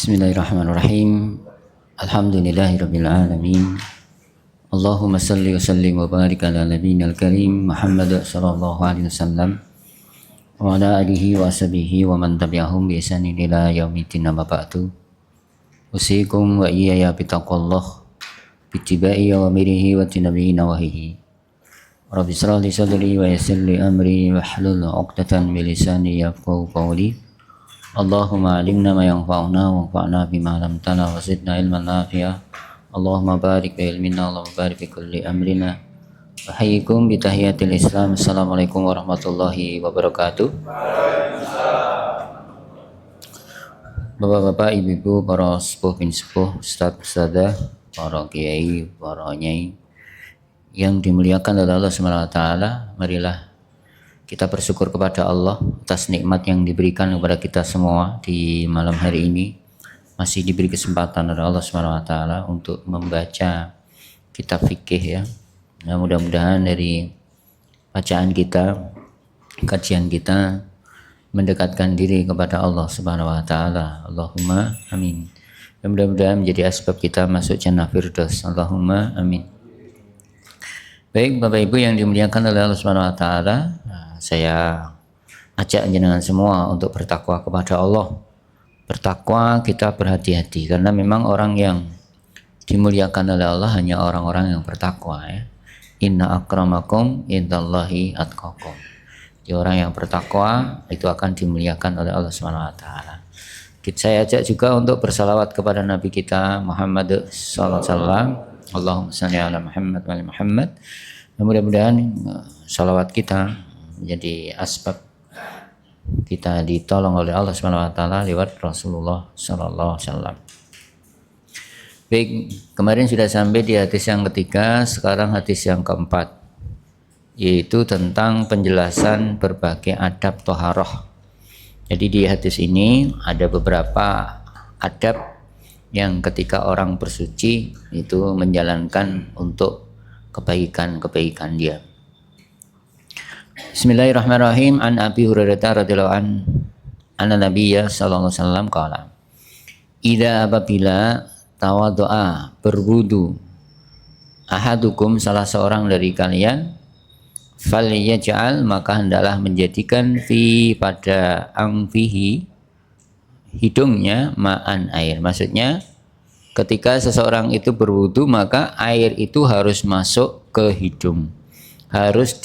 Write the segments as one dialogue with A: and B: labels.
A: Bismillahirrahmanirrahim. Alhamdulillahirabbil alamin. Allahumma salli wa sallim wa barik ala nabiyyil karim Muhammad sallallahu alaihi wasallam wa ala alihi wa sahbihi wa man tabi'ahum bi ihsanin ila yaumiddin amma ba'du. Usikum wa iyaya bittaqwallah bittiba'i awamirihi wa tinabihi nawahihi. Rabbi shrah li sadri wa yassir li amri wahlul 'uqdatam min lisani yafqahu qawli. Allahumma alimna ma yanfa'una wanfa'na bima 'allamtana wa zidna ilman nafi'a. Allahumma barik bi ilmina, Allahumma barik fi kulli amrina. Wa hayyikum bi tahiyatil Islam. Assalamualaikum warahmatullahi wabarakatuh. Bapak-bapak, ibu-ibu, para sepuh bin sepuh, ustadz, ustadzah, para kiai, para nyai yang dimuliakan oleh Allah Subhanahu wa taala, marilah kita bersyukur kepada Allah atas nikmat yang diberikan kepada kita semua di malam hari ini. Masih diberi kesempatan oleh Allah Subhanahu wa taala untuk membaca kitab fikih ya. Nah, mudah-mudahan dari bacaan kita, kajian kita mendekatkan diri kepada Allah Subhanahu wa taala. Allahumma amin. Dan mudah-mudahan menjadi asbab kita masuk jannah firdaus. Allahumma amin. Baik Bapak Ibu yang dimuliakan oleh Allah Subhanahu wa taala, saya ajak jenengan semua untuk bertakwa kepada Allah. Bertakwa, kita berhati-hati karena memang orang yang dimuliakan oleh Allah hanya orang-orang yang bertakwa ya. Inna akramakum indallahi atqakum. Jadi orang yang bertakwa itu akan dimuliakan oleh Allah Subhanahu wa taala. Saya ajak juga untuk bersalawat kepada Nabi kita Muhammad sallallahu alaihi wasallam. Allahumma shalli ala Muhammad wa ala Muhammad. Mudah-mudahan salawat kita menjadi asbab kita ditolong oleh Allah Subhanahu wa taala lewat Rasulullah sallallahu alaihi wasallam. Baik, kemarin sudah sampai di hadis yang ketiga, sekarang hadis yang keempat, yaitu tentang penjelasan berbagai adab toharoh. Jadi di hadis ini ada beberapa adab yang ketika orang bersuci itu menjalankan untuk kebaikan-kebaikan dia. Bismillahirrahmanirrahim. An Abi Hurairah radhiyallahu anna Nabiyya sallallahu alaihi wasallam qala, "Idza apabila tawaddu'a berwudu ahadukum salah seorang dari kalian, falyaj'al maka hendaklah menjadikan fi pada anfihi hidungnya ma'an air." Maksudnya ketika seseorang itu berwudu maka air itu harus masuk ke hidung, harus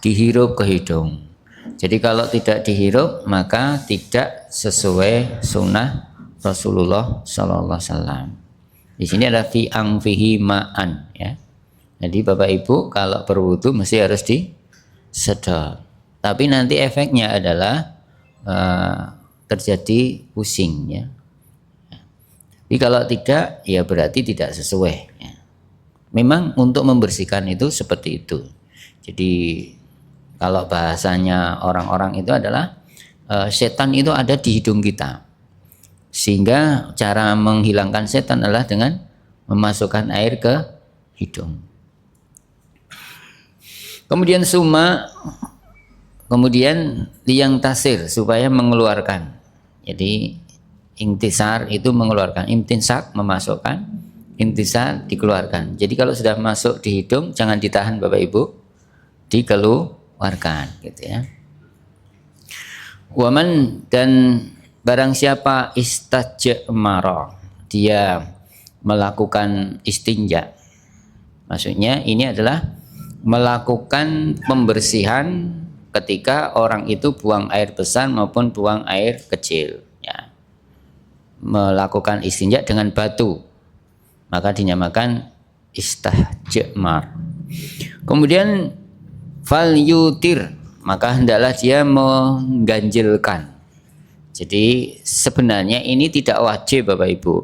A: dihirup ke hidung. Jadi kalau tidak dihirup maka tidak sesuai sunnah Rasulullah Sallallahu Alaihi Wasallam. Di sini ada fi anfihi ma'an ya. Jadi Bapak Ibu kalau berwudu mesti harus disedot. Tapi nanti efeknya adalah terjadi pusing ya. Jadi kalau tidak ya berarti tidak sesuai ya. Memang untuk membersihkan itu seperti itu. Jadi kalau bahasanya orang-orang itu adalah setan itu ada di hidung kita. Sehingga cara menghilangkan setan adalah dengan memasukkan air ke hidung. Kemudian kemudian liang tasir supaya mengeluarkan. Jadi intisar itu mengeluarkan, imtinsak memasukkan, intisar dikeluarkan. Jadi kalau sudah masuk di hidung jangan ditahan Bapak Ibu, dikeluarkan gitu ya. Waman dan barang siapa istajmara dia melakukan istinja. Maksudnya ini adalah melakukan pembersihan ketika orang itu buang air besar maupun buang air kecil ya. Melakukan istinja dengan batu maka dinamakan istajmar. Kemudian fal yutir maka hendaklah dia mengganjilkan. Jadi sebenarnya ini tidak wajib Bapak Ibu.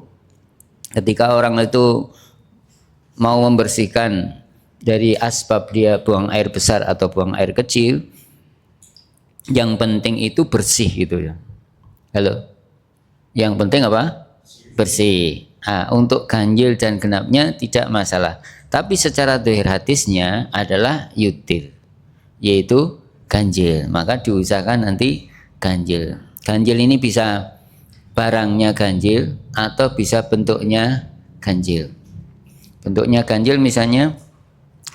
A: Ketika orang itu mau membersihkan dari asbab dia buang air besar atau buang air kecil, yang penting itu bersih gitu ya. Halo. Yang penting apa? Bersih. Nah, untuk ganjil dan genapnya tidak masalah. Tapi secara dhahir hadisnya adalah yutir, yaitu ganjil. Maka diusahakan nanti ganjil. Ganjil ini bisa barangnya ganjil atau bisa bentuknya ganjil. Bentuknya ganjil misalnya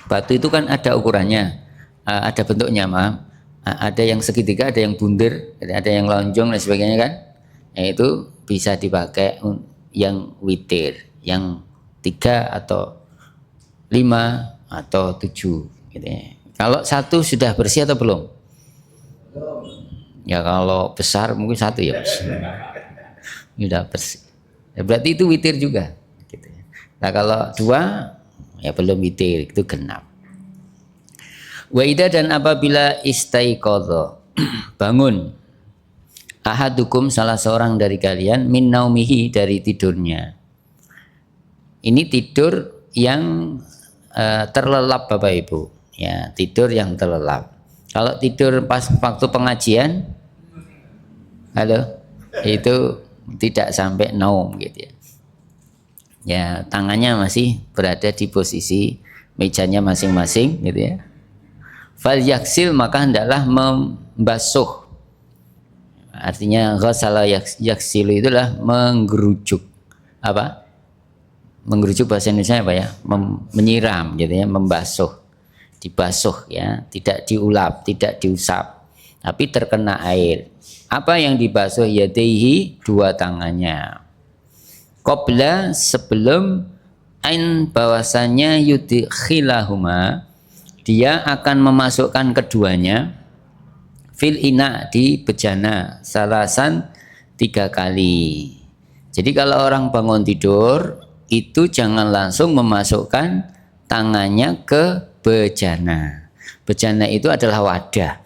A: batu itu kan ada ukurannya, ada bentuknya, maaf. Ada yang segitiga, ada yang bunder, ada yang lonjong dan sebagainya kan. Nah, itu bisa dipakai yang witir, yang 3 atau 5 atau 7 gitu ya. Kalau 1 sudah bersih atau belum? Ya kalau besar mungkin 1 ya sudah bersih. Ya, berarti itu witir juga gitu ya. Nah kalau 2 ya belum witir, itu genap. Wa idza, dan apabila istaiqadha bangun ahadukum, salah seorang dari kalian, min naumihi, dari tidurnya. Ini tidur yang terlelap Bapak Ibu, ya tidur yang terlelap. Kalau tidur pas waktu pengajian, halo, itu tidak sampai naum gitu ya. Ya tangannya masih berada di posisi mejanya masing-masing gitu ya. Fal yaksil, maka hendaklah membasuh. Artinya ghasala yaksilu itulah menggerujuk. Apa? Menggerujuk bahasa Indonesia apa ya? Menyiram gitu ya, membasuh. Dibasuh ya, tidak diulap, tidak diusap, tapi terkena air. Apa yang dibasuh? Yadaihi, 2 tangannya. Qabla, sebelum, ain, bahwasanya yudkhilahuma, dia akan memasukkan keduanya, fil ina, di bejana, salasan, 3 kali. Jadi kalau orang bangun tidur itu jangan langsung memasukkan tangannya ke bejana. Bejana itu adalah wadah,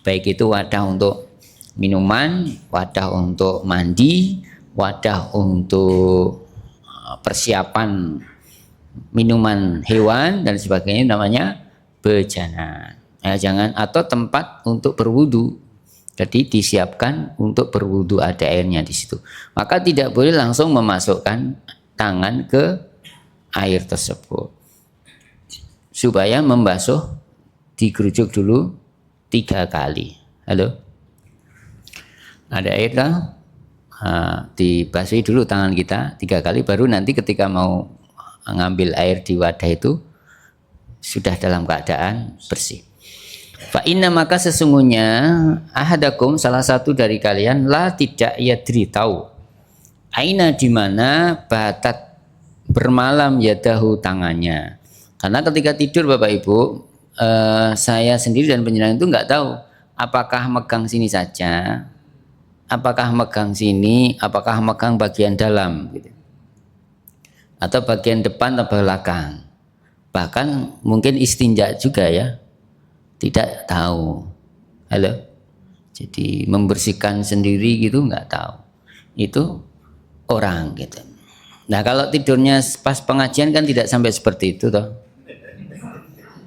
A: baik itu wadah untuk minuman, wadah untuk mandi, wadah untuk persiapan minuman hewan dan sebagainya, namanya bejana. Ya, jangan, atau tempat untuk berwudu. Jadi disiapkan untuk berwudu, ada airnya di situ. Maka tidak boleh langsung memasukkan tangan ke air tersebut. Supaya membasuh, digerujuk dulu 3 kali. Halo? Ada air kan? Dibasuhi dulu tangan kita 3 kali, baru nanti ketika mau ngambil air di wadah itu sudah dalam keadaan bersih. Fa inna, maka sesungguhnya, ahadakum, salah satu dari kalian, la, tidak yadri, tahu, aina, di mana, batat, bermalam, yadahu, tangannya. Karena ketika tidur Bapak Ibu, saya sendiri dan penjenengan itu nggak tahu apakah megang sini saja, apakah megang sini, apakah megang bagian dalam gitu, atau bagian depan atau belakang. Bahkan mungkin istinja juga ya, tidak tahu. Halo, jadi membersihkan sendiri gitu nggak tahu, itu orang gitu. Nah kalau tidurnya pas pengajian kan tidak sampai seperti itu toh,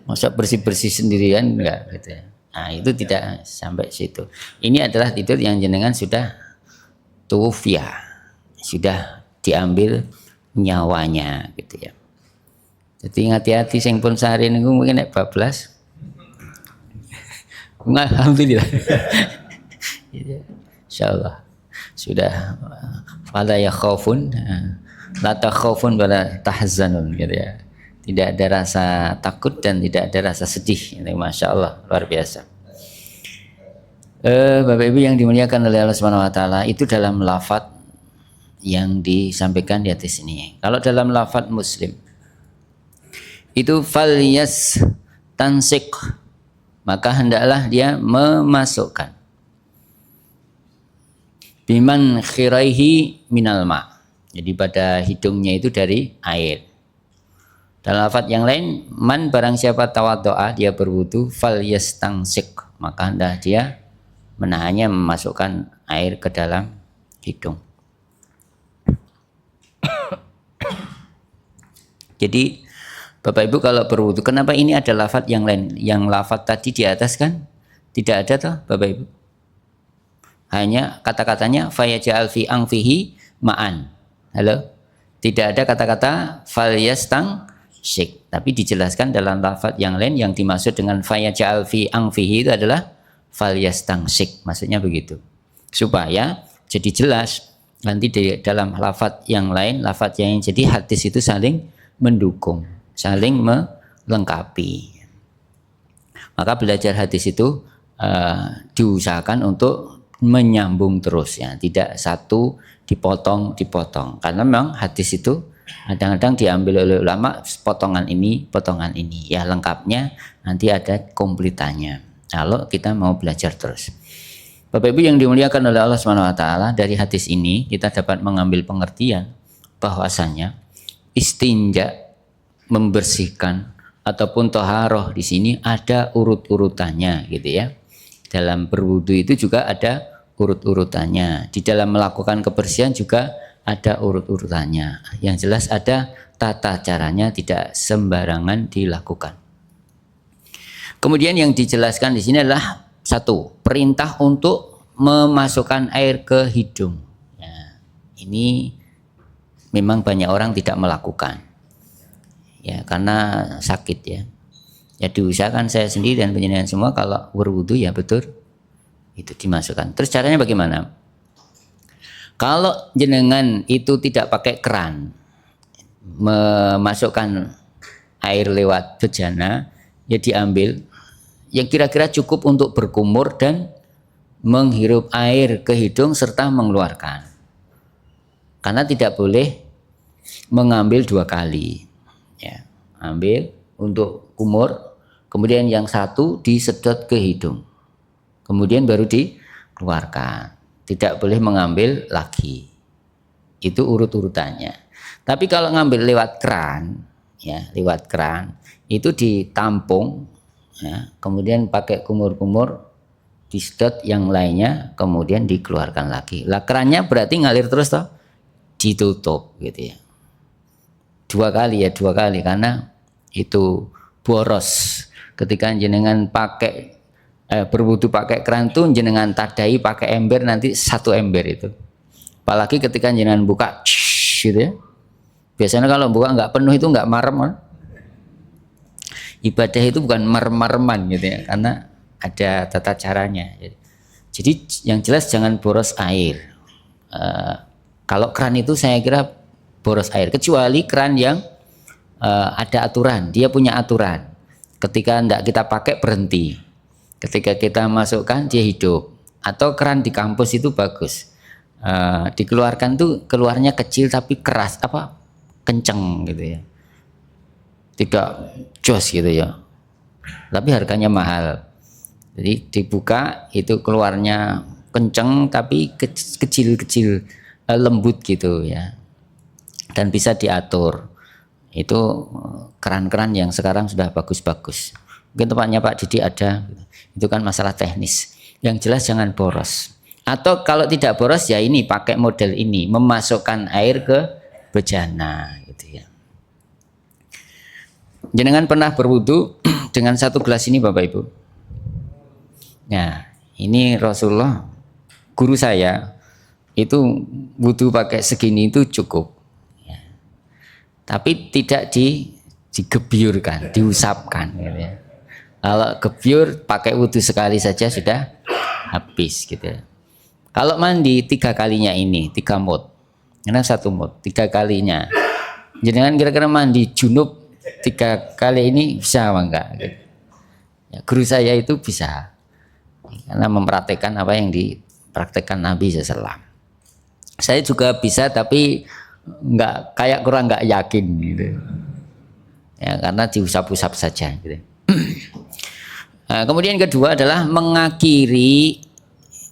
A: masa bersih-bersih sendirian enggak gitu ya. Nah itu tidak sampai situ. Ini adalah tidur yang jenengan sudah tuwfiya, sudah diambil nyawanya gitu ya. Jadi hati-hati sing pun sehari niku mungkin nek bablas. Alhamdulillah. Insyaallah sudah fala yakhafun, la takhafun wala tahzanun gitu ya. Tidak ada rasa takut dan tidak ada rasa sedih. Ini Masya Allah, luar biasa. Bapak Ibu yang dimuliakan oleh Allah Subhanahu Wa Taala, itu dalam lafadz yang disampaikan di atas ini. Kalau dalam lafadz Muslim itu falyas tansik, maka hendaklah dia memasukkan biman khiraihi minal ma, jadi pada hidungnya itu dari air. Dalam lafadz yang lain, man, barang siapa tawaddoa, dia berwudu, fal yastansik, maka hendak dia menahannya, memasukkan air ke dalam hidung. Jadi Bapak Ibu kalau berwudu, kenapa ini ada lafadz yang lain? Yang lafadz tadi di atas kan tidak ada toh Bapak Ibu? Hanya kata-katanya fayaj'al fi anfihi ma'an. Halo? Tidak ada kata-kata fal yastansik, tapi dijelaskan dalam lafadz yang lain, yang dimaksud dengan fayaj'al fi anfihi itu adalah fal yastansik, maksudnya begitu. Supaya jadi jelas. Nanti di dalam lafadz yang lain, lafadz yang jadi hadis itu saling mendukung, saling melengkapi. Maka belajar hadis itu diusahakan untuk menyambung terus ya, tidak satu dipotong. Karena memang hadis itu kadang-kadang diambil oleh ulama potongan ini, ya lengkapnya nanti ada komplitannya. Kalau kita mau belajar terus. Bapak Ibu yang dimuliakan oleh Allah Subhanahu wa taala, dari hadis ini kita dapat mengambil pengertian bahwasanya istinja, membersihkan ataupun toharoh di sini ada urut-urutannya gitu ya. Dalam berwudu itu juga ada urut-urutannya. Di dalam melakukan kebersihan juga ada urut-urutannya. Yang jelas ada tata caranya, tidak sembarangan dilakukan. Kemudian yang dijelaskan di sini adalah satu, perintah untuk memasukkan air ke hidung. Ya, ini memang banyak orang tidak melakukan, ya karena sakit ya. Ya diusahakan saya sendiri dan penjenengan semua kalau berwudu ya betul itu dimasukkan. Terus caranya bagaimana? Kalau jenengan itu tidak pakai keran, memasukkan air lewat bejana, ya diambil yang kira-kira cukup untuk berkumur dan menghirup air ke hidung serta mengeluarkan. Karena tidak boleh mengambil dua kali. Ya, ambil untuk kumur, kemudian yang satu disedot ke hidung, kemudian baru dikeluarkan. Tidak boleh mengambil lagi. Itu urut-urutannya. Tapi kalau ngambil lewat keran, ya lewat keran itu ditampung, ya, kemudian pakai kumur-kumur, disedot yang lainnya, kemudian dikeluarkan lagi. Lah kerannya berarti ngalir terus toh, ditutup gitu ya. Dua kali karena itu boros. Ketika jenengan pakai berwudu pakai keran tuh jenengan tadai pakai ember, nanti satu ember itu. Apalagi ketika jenengan buka gitu ya. Biasanya kalau buka nggak penuh itu nggak marem. Ibadah itu bukan marem-mareman gitu ya, karena ada tata caranya. Jadi yang jelas jangan boros air. Kalau keran itu saya kira boros air, kecuali keran yang ada aturan, dia punya aturan. Ketika tidak kita pakai berhenti, ketika kita masukkan dia hidup. Atau keran di kampus itu bagus, dikeluarkan tuh keluarnya kecil tapi keras, kenceng gitu ya, tidak jos gitu ya, tapi harganya mahal. Jadi dibuka itu keluarnya kenceng tapi kecil-kecil, lembut gitu ya, dan bisa diatur. Itu keran-keran yang sekarang sudah bagus-bagus. Mungkin tempatnya Pak Didi ada. Itu kan masalah teknis. Yang jelas jangan boros. Atau kalau tidak boros ya ini pakai model ini, memasukkan air ke bejana gitu ya. Jenengan pernah berwudu dengan satu gelas ini Bapak Ibu? Nah, ini Rasulullah, guru saya itu wudu pakai segini itu cukup. Tapi tidak digebyurkan, diusapkan gitu ya. Kalau gebyur pakai wudu sekali saja sudah habis gitu ya. Kalau mandi 3 kalinya ini 3 mud, karena 1 mud 3 kalinya. Jangan kira-kira mandi junub 3 kali ini bisa apa enggak? Gitu. Ya, guru saya itu bisa, karena mempraktekkan apa yang dipraktekkan Nabi SAW. Saya juga bisa tapi kurang nggak yakin gitu ya, karena diusap-usap saja gitu. Nah, kemudian kedua adalah mengakhiri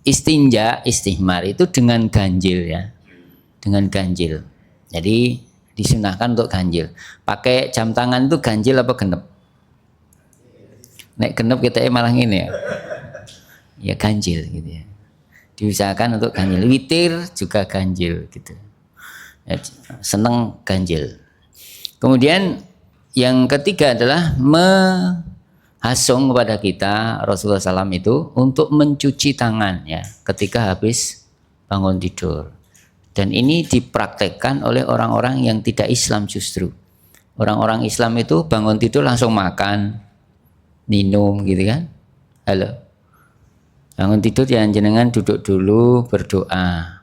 A: istihmar itu dengan ganjil ya, dengan ganjil. Jadi disunahkan untuk ganjil. Pakai jam tangan itu ganjil apa genep? Nek genep kita malah ini ya ganjil gitu ya. Diusahakan untuk ganjil. Witir juga ganjil gitu. Seneng ganjil. Kemudian yang ketiga adalah menghasung kepada kita Rasulullah SAW itu untuk mencuci tangan ya ketika habis bangun tidur. Dan ini dipraktekkan oleh orang-orang yang tidak Islam justru. Orang-orang Islam itu bangun tidur langsung makan, minum gitu kan. Halo. Bangun tidur jangan jenengan duduk dulu berdoa.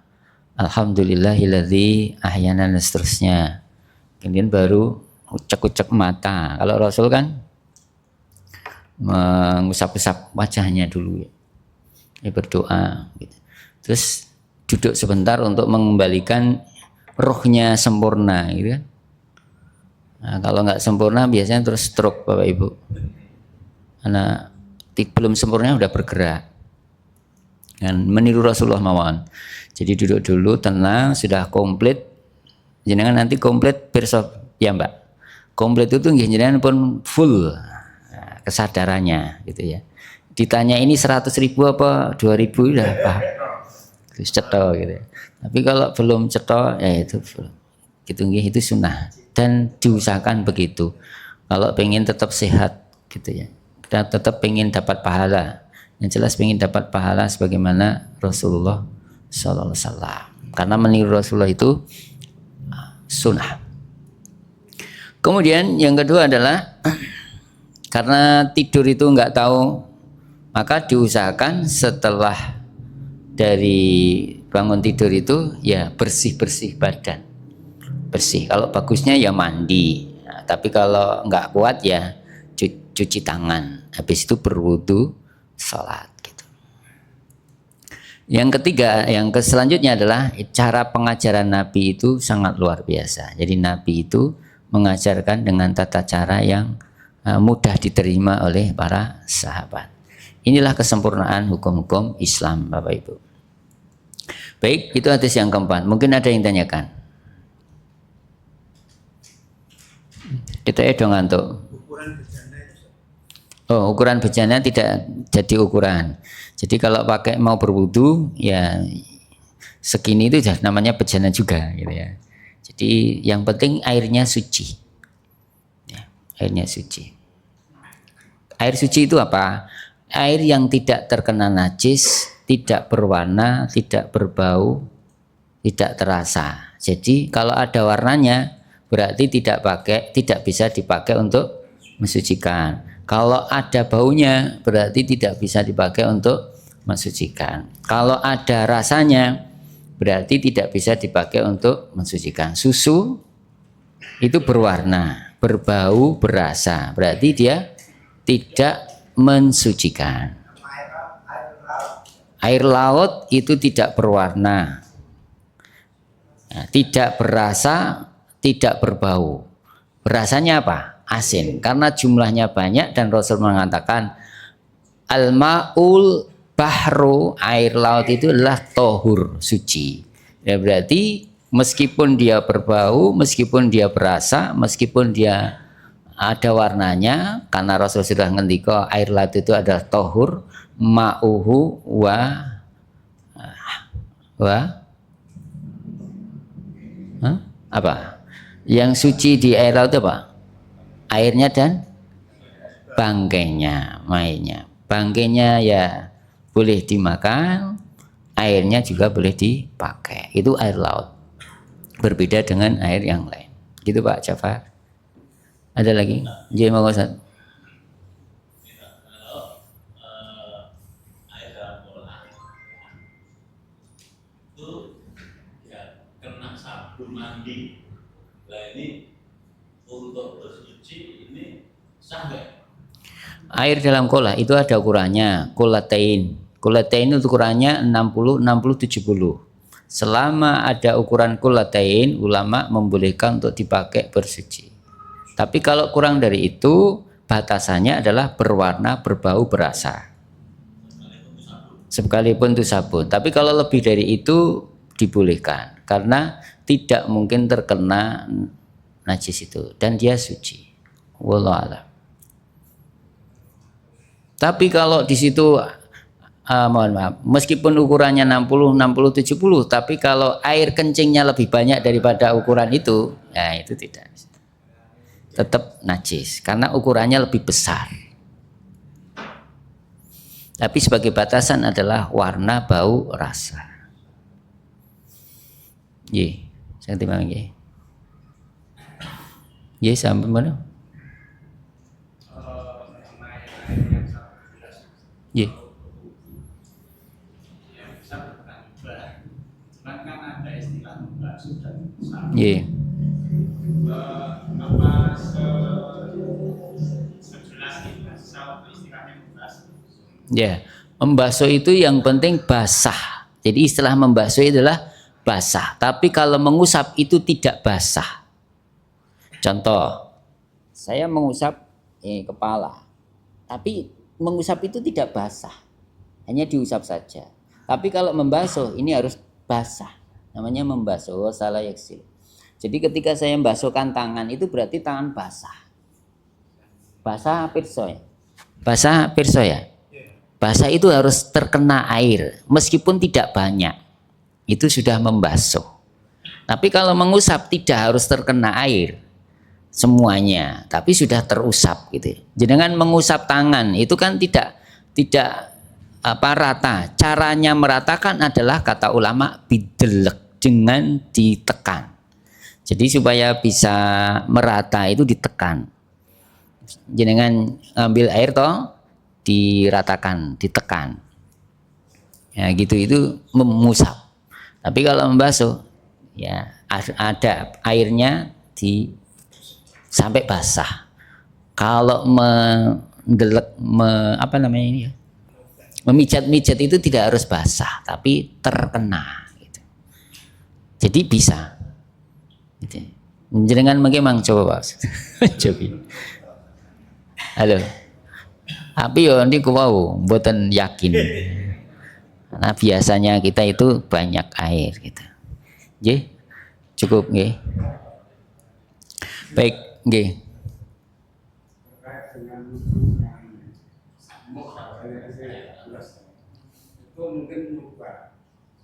A: Alhamdulillahilladzi ahyana dan seterusnya. Kemudian baru ucek-ucek mata. Kalau Rasul kan mengusap-usap wajahnya dulu ya. Dia berdoa gitu. Terus duduk sebentar untuk mengembalikan rohnya sempurna gitu kan. Nah, kalau nggak sempurna biasanya terus stroke Bapak Ibu. Karena belum sempurna udah bergerak. Dan meniru Rasulullah mawon. Jadi duduk dulu tenang, sudah komplit. Jenengan nanti komplit besok ya Mbak. Komplit itu jenengan pun full kesadarannya gitu ya. Ditanya ini 100.000 apa 2.000 udah apa? Ceto gitu ya. Tapi kalau belum ceto ya itu gitu itu sunnah dan diusahakan begitu. Kalau pengen tetap sehat gitu ya. Kita tetap pengen dapat pahala. Yang jelas pengen dapat pahala sebagaimana Rasulullah Sallallahu Alaihi Wasallam. Karena meniru Rasulullah itu sunnah. Kemudian yang kedua adalah karena tidur itu nggak tahu, maka diusahakan setelah dari bangun tidur itu ya bersih-bersih badan. Bersih. Kalau bagusnya ya mandi. Nah, tapi kalau nggak kuat ya cuci tangan. Habis itu berwudu, sholat gitu. Yang ketiga, selanjutnya adalah cara pengajaran Nabi itu sangat luar biasa. Jadi Nabi itu mengajarkan dengan tata cara yang mudah diterima oleh para sahabat. Inilah kesempurnaan hukum-hukum Islam, Bapak Ibu. Baik, itu hadis yang keempat. Mungkin ada yang tanyakan. Kita dong ngantuk. Oh, ukuran bejana tidak jadi ukuran. Jadi kalau pakai mau berwudu ya segini itu namanya bejana juga gitu ya. Jadi yang penting airnya suci. Ya, airnya suci. Air suci itu apa? Air yang tidak terkena najis, tidak berwarna, tidak berbau, tidak terasa. Jadi kalau ada warnanya berarti tidak bisa dipakai untuk mensucikan. Kalau ada baunya berarti tidak bisa dipakai untuk mensucikan. Kalau ada rasanya berarti tidak bisa dipakai untuk mensucikan. Susu itu berwarna, berbau, berasa. Berarti dia tidak mensucikan. Air laut itu tidak berwarna, tidak berasa, tidak berbau. Berasanya apa? Asin. Karena jumlahnya banyak dan Rasul mengatakan al-ma'ul bahru, air laut itu adalah tohur, suci. Ya berarti meskipun dia berbau, meskipun dia berasa, meskipun dia ada warnanya, karena Rasul sudah ngendika air laut itu adalah tohur, ma'uhu apa? Yang suci di air laut apa? Airnya dan bangkainya, mainnya. Bangkainya ya boleh dimakan, airnya juga boleh dipakai. Itu air laut. Berbeda dengan air yang lain. Gitu Pak Jafar. Ada lagi? Jadi mau Ustaz.
B: Mandi. Nah ini untuk bersuci ini sah nggak?
A: Air dalam kolah itu ada ukurannya, kolatein. Kolatein itu ukurannya 60, 60, 70. Selama ada ukuran kolatein, ulama membolehkan untuk dipakai bersuci. Tapi kalau kurang dari itu, batasannya adalah berwarna, berbau, berasa. Sekalipun itu sabun. Tapi kalau lebih dari itu dibolehkan karena tidak mungkin terkena najis itu dan dia suci. Wallahu a'lam. Tapi kalau di situ mohon maaf, meskipun ukurannya 60, 60, 70, tapi kalau air kencingnya lebih banyak daripada ukuran itu, ya itu tidak. Tetap najis karena ukurannya lebih besar. Tapi sebagai batasan adalah warna, bau, rasa. Ye. Saya timbang ya. Ya sampai mana? Ya. Nggih.
C: Apa sejelas bahasa istilahnya membasuh?
A: Ya, membasuh itu yang penting basah. Jadi istilah membasuh adalah basah. Tapi kalau mengusap itu tidak basah. Contoh, saya mengusap kepala, tapi mengusap itu tidak basah, hanya diusap saja. Tapi kalau membasuh ini harus basah, namanya membasuh. Salah yaksil. Jadi ketika saya membasuhkan tangan itu berarti tangan basah. Basah pirsa ya. Basah pirsa ya. Basah itu harus terkena air, meskipun tidak banyak. Itu sudah membasuh. Tapi kalau mengusap tidak harus terkena air semuanya, tapi sudah terusap gitu. Jangan mengusap tangan itu kan tidak rata. Caranya meratakan adalah kata ulama bidelek, dengan ditekan. Jadi supaya bisa merata itu ditekan. Jangan ambil air toh diratakan, ditekan. Ya gitu itu mengusap. Tapi kalau membasuh ya ada airnya sampai basah. Kalau mendelek memijat-mijat itu tidak harus basah, tapi terkena. Gitu. Jadi bisa. Gitu. Jenengan memang coba Pak. Coba. Halo. Tapi yo niku wau mboten yakin. Karena biasanya kita itu banyak air gitu. Nggih. Cukup nggih. Baik, nggih.
C: Itu mungkin berubah,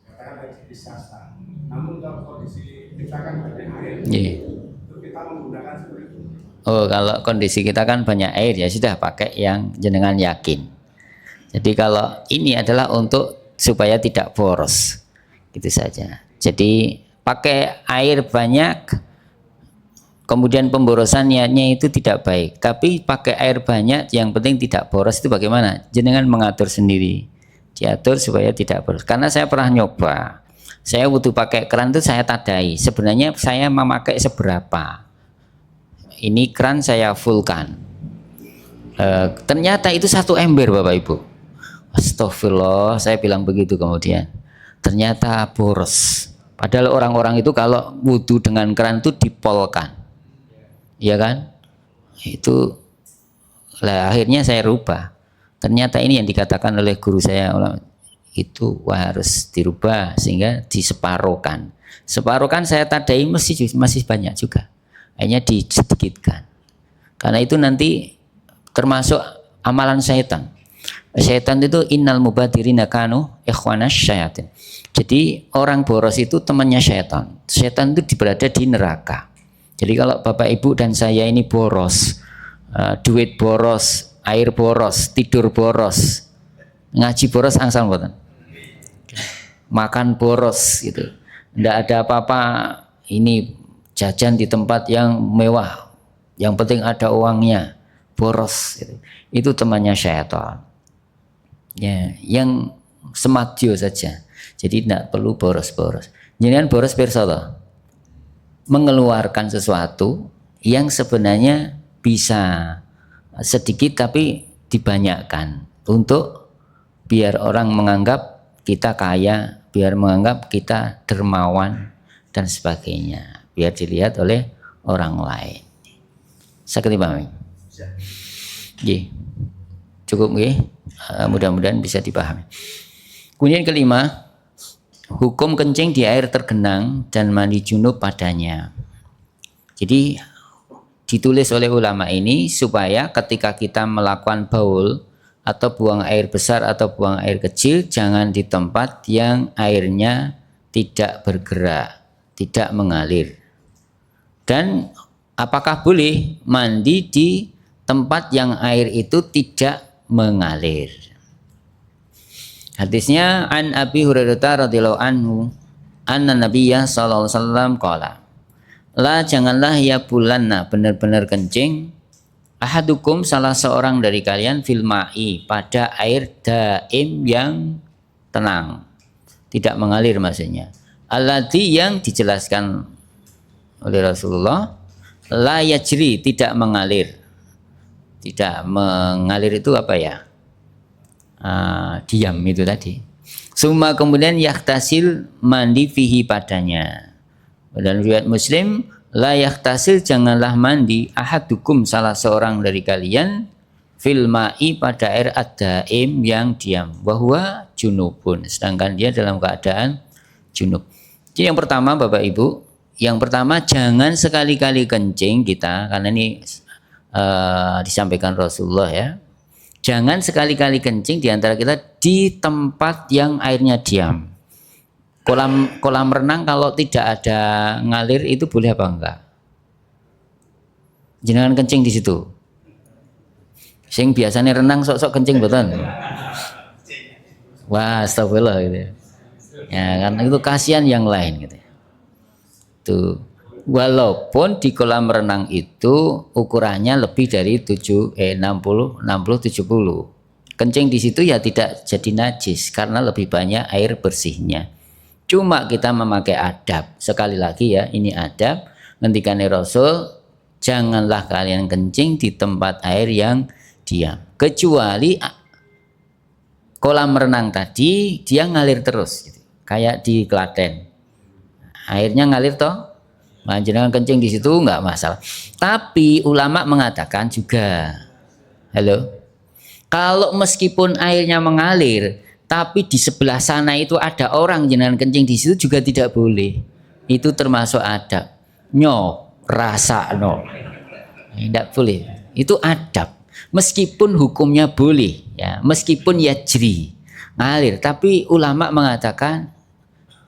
C: katakan jadi sasa. Namun kalau kondisi kita kan banyak air, itu kita menggunakan seperti itu.
A: Oh, kalau kondisi kita kan banyak air ya sudah pakai yang jenengan yakin. Jadi kalau ini adalah untuk supaya tidak boros, gitu saja. Jadi pakai air banyak, kemudian pemborosannya itu tidak baik. Tapi pakai air banyak, yang penting tidak boros itu bagaimana? Jenengan mengatur sendiri, diatur supaya tidak boros. Karena saya pernah nyoba, saya butuh pakai keran itu saya tadai. Sebenarnya saya memakai seberapa? Ini keran saya fullkan. Ternyata itu 1 ember Bapak Ibu. Astagfirullah, saya bilang begitu kemudian. Ternyata boros. Padahal orang-orang itu kalau wudhu dengan keran itu dipolkan. Iya kan? Itu lah akhirnya saya rubah. Ternyata ini yang dikatakan oleh guru saya itu harus dirubah sehingga diseparohkan. Separohkan saya tadai masih banyak juga. Hanya disedikitkan. Karena itu nanti termasuk amalan syaitan. Syaitan itu innal mubadirina kanu ikhwanas syayatin. Jadi orang boros itu temannya syaitan. Syaitan itu berada di neraka. Jadi kalau Bapak Ibu dan saya ini boros, duit boros, air boros, tidur boros, ngaji boros angsal mboten. Makan boros gitu. Tidak ada apa-apa, ini jajan di tempat yang mewah, yang penting ada uangnya, boros gitu. Itu temannya syaitan. Ya, yang sematio saja. Jadi tidak perlu boros-boros. Jangan boros pirsa toh. Mengeluarkan sesuatu yang sebenarnya bisa sedikit tapi dibanyakkan untuk biar orang menganggap kita kaya, biar menganggap kita dermawan dan sebagainya, biar dilihat oleh orang lain. Sakit dipahami? Nggih. Cukup nggih. Mudah-mudahan bisa dipahami. Kemudian kelima, hukum kencing di air tergenang dan mandi junub padanya. Jadi ditulis oleh ulama ini supaya ketika kita melakukan baul atau buang air besar atau buang air kecil, jangan di tempat yang airnya tidak bergerak, tidak mengalir. Dan apakah boleh mandi di tempat yang air itu tidak mengalir? Hadisnya an Abi Hurairah radhiyallahu anhu anna Nabiyya sallallahu alaihi wasallam qala la janganlah ya bulanna benar-benar kencing ahadukum salah seorang dari kalian fil ma'i pada air daim yang tenang, tidak mengalir maksudnya. Alladzi yang dijelaskan oleh Rasulullah, la yajri, tidak mengalir. Tidak mengalir itu apa ya? Diam itu tadi. Summa kemudian yaktasil, mandi fihi padanya. Dan riwayat Muslim, la yaktasil, janganlah mandi ahadukum, salah seorang dari kalian, fil ma'i, pada air ad-daim, yang diam, bahwa junubun, sedangkan dia dalam keadaan junub. Jadi yang pertama Bapak Ibu, yang pertama jangan sekali-kali kencing kita, karena ini disampaikan Rasulullah ya. Jangan sekali-kali kencing di antara kita di tempat yang airnya diam. Kolam renang kalau tidak ada ngalir itu boleh apa enggak? Jangan kencing di situ. Sing biasanya renang sok-sok kencing betul. Wah, astagfirullah gitu ya. Ya, karena itu kasihan yang lain gitu. Tuh. Walaupun di kolam renang itu ukurannya lebih dari 60 70. Kencing di situ ya tidak jadi najis karena lebih banyak air bersihnya. Cuma kita memakai adab. Sekali lagi ya, ini adab. Ngendikan Rasul, janganlah kalian kencing di tempat air yang diam. Kecuali kolam renang tadi dia ngalir terus gitu. Kayak di Klaten. Airnya ngalir toh? Jangan kencing di situ nggak masalah. Tapi ulama mengatakan juga, kalau meskipun airnya mengalir, tapi di sebelah sana itu ada orang, jangan kencing di situ juga tidak boleh. Itu termasuk adab. Rasa tidak boleh. Itu adab. Meskipun hukumnya boleh, ya, meskipun yajri ngalir, tapi ulama mengatakan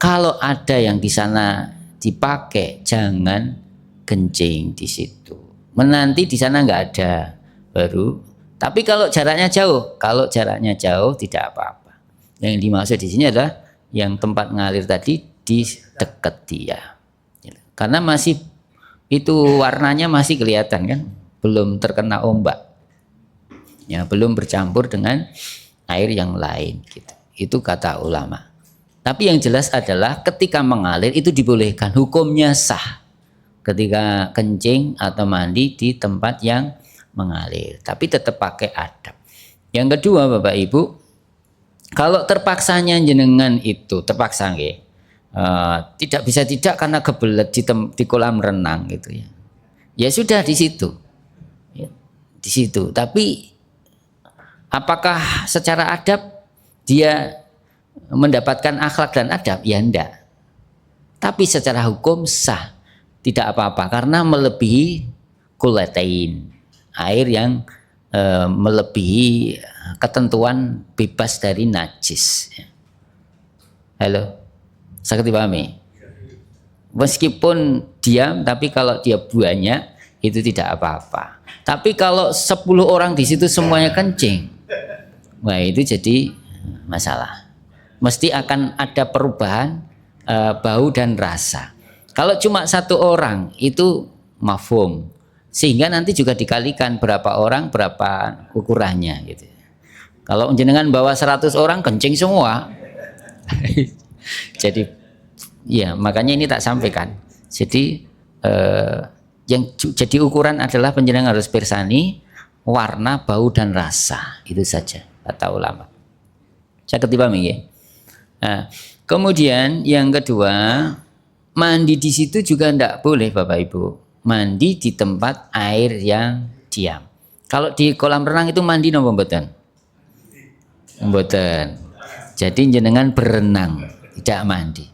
A: kalau ada yang di sana dipakai, jangan kencing di situ. Menanti di sana nggak ada baru. Tapi kalau jaraknya jauh tidak apa-apa. Yang dimaksud di sini adalah yang tempat ngalir tadi di dekat dia. Karena masih itu warnanya masih kelihatan kan, belum terkena ombak. Ya, belum bercampur dengan air yang lain gitu. Itu kata ulama. Tapi yang jelas adalah ketika mengalir itu dibolehkan, hukumnya sah ketika kencing atau mandi di tempat yang mengalir, tapi tetap pakai adab. Yang kedua Bapak Ibu, kalau terpaksanya jenengan itu terpaksa tidak bisa tidak karena kebelet di kolam renang gitu ya. Ya sudah di situ. Ya, di situ. Tapi apakah secara adab dia mendapatkan akhlak dan adab? Ya enggak. Tapi secara hukum sah, tidak apa-apa karena melebihi kulatain, air yang melebihi ketentuan bebas dari najis. Saya dipahami? Meskipun diam, tapi kalau dia banyak itu tidak apa-apa. Tapi kalau 10 orang di situ semuanya kencing, wah itu jadi masalah. Mesti akan ada perubahan bau dan rasa. Kalau cuma 1 orang itu mafhum, sehingga nanti juga dikalikan berapa orang berapa ukurannya gitu. Kalau jenengan bawa 100 orang kencing semua, jadi ya makanya ini tak sampaikan. Jadi yang jadi ukuran adalah penjenengan harus pirsani warna, bau dan rasa, itu saja kata ulama. Saya ketipami ya. Nah, kemudian yang kedua, mandi di situ juga tidak boleh Bapak Ibu. Mandi di tempat air yang diam. Kalau di kolam renang itu mandi nopo mboten? Mboten. Jadi jenengan berenang, tidak mandi.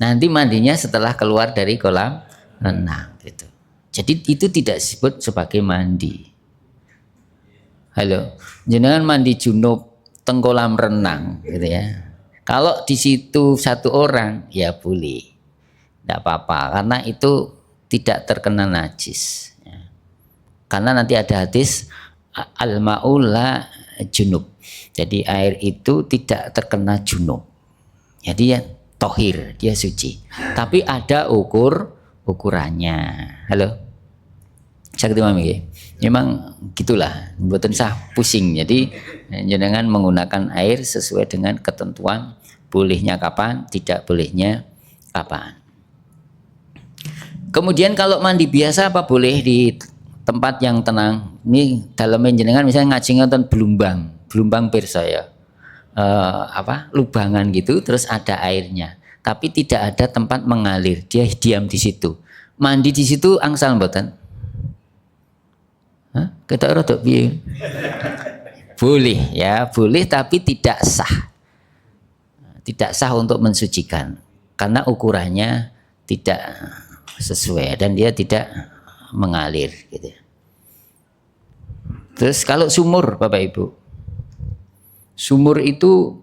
A: Nanti mandinya setelah keluar dari kolam renang gitu. Jadi itu tidak disebut sebagai mandi. Jenengan mandi junub teng kolam renang gitu ya. Kalau di situ 1 orang ya boleh. Tidak apa-apa karena itu tidak terkena najis ya. Karena nanti ada hadis al-ma'u la junub. Jadi air itu tidak terkena junub. Jadi ya tohir, dia suci. Tapi ada ukurannya. Saya ketemu ya. Memang gitulah, mboten sah pusing. Jadi jangan menggunakan air sesuai dengan ketentuan bolehnya kapan, tidak bolehnya kapan. Kemudian kalau mandi biasa apa boleh di tempat yang tenang? Ini dalam jenengan misalnya ngaji ngoten belumbang pirsa ya. Lubangan gitu terus ada airnya. Tapi tidak ada tempat mengalir. Dia diam di situ. Mandi di situ angsal mboten? Hah? Kita rada piye? Boleh ya, boleh tapi tidak sah. Tidak sah untuk mensucikan karena ukurannya tidak sesuai dan dia tidak mengalir gitu. Terus kalau sumur Bapak Ibu, sumur itu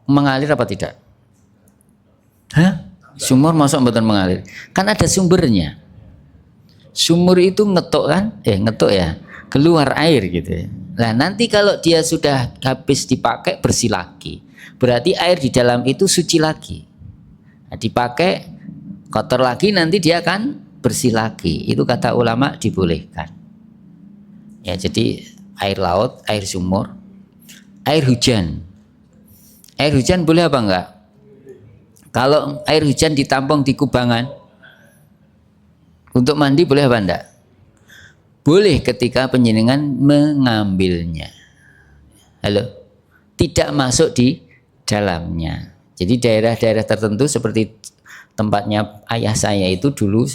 A: mengalir apa tidak? Hah? Sumur masuk mboten mengalir? Kan ada sumbernya. Sumur itu ngetuk kan? Ngetuk ya, keluar air gitu. Nah nanti kalau dia sudah habis dipakai bersih lagi, berarti air di dalam itu suci lagi. Nah, dipakai kotor lagi nanti dia akan bersih lagi. Itu kata ulama dibolehkan. Ya jadi air laut, air sumur, air hujan. Air hujan boleh apa enggak? Kalau air hujan ditampung di kubangan untuk mandi boleh apa enggak? Boleh ketika panjenengan mengambilnya. Halo? Tidak masuk di dalamnya. Jadi daerah-daerah tertentu seperti tempatnya ayah saya itu dulu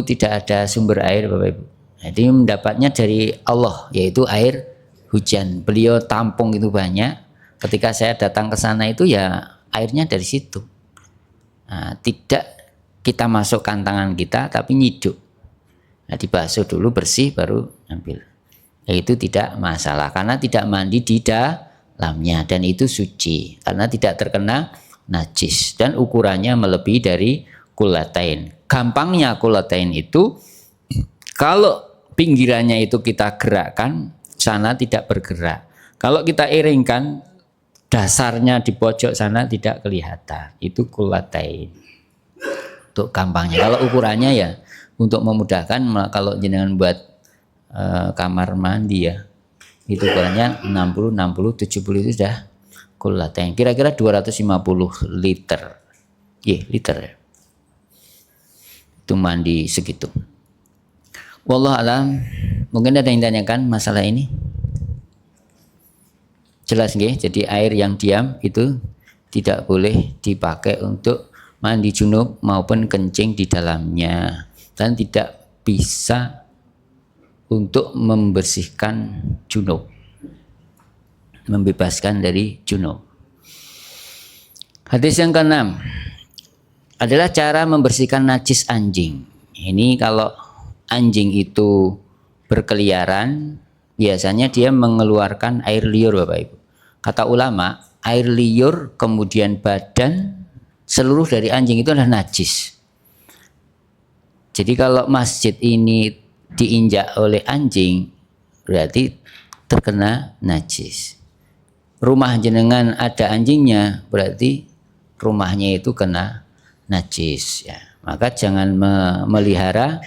A: tidak ada sumber air Bapak Ibu. Jadi mendapatnya dari Allah yaitu air hujan. Beliau tampung itu banyak. Ketika saya datang ke sana itu ya airnya dari situ. Nah, tidak kita masukkan tangan kita tapi nyiduk. Nah, dibasuh dulu bersih baru ambil. Ya, itu tidak masalah karena tidak mandi di dalamnya dan itu suci karena tidak terkena najis dan ukurannya melebihi dari kulatain. Gampangnya kulatain itu kalau pinggirannya itu kita gerakkan, sana tidak bergerak. Kalau kita iringkan, dasarnya di pojok sana tidak kelihatan. Itu kulatain. Untuk gampangnya. Kalau ukurannya ya untuk memudahkan, kalau jenengan buat kamar mandi ya, itu ukurannya 60, 60, 70 itu sudah kulatain. Kira-kira 250 liter. Liter ya. Itu mandi segitu. Wallahu alam. Mungkin ada yang tanyakan masalah ini? Jelas nggih? Jadi air yang diam itu tidak boleh dipakai untuk mandi junub maupun kencing di dalamnya dan tidak bisa untuk membersihkan junub, membebaskan dari junub. Hadis yang ke-6 adalah cara membersihkan najis anjing. Ini kalau anjing itu berkeliaran, biasanya dia mengeluarkan air liur Bapak Ibu. Kata ulama, air liur kemudian badan seluruh dari anjing itu adalah najis. Jadi kalau masjid ini diinjak oleh anjing, berarti terkena najis. Rumah jenengan ada anjingnya, berarti rumahnya itu kena najis. Ya. Maka jangan memelihara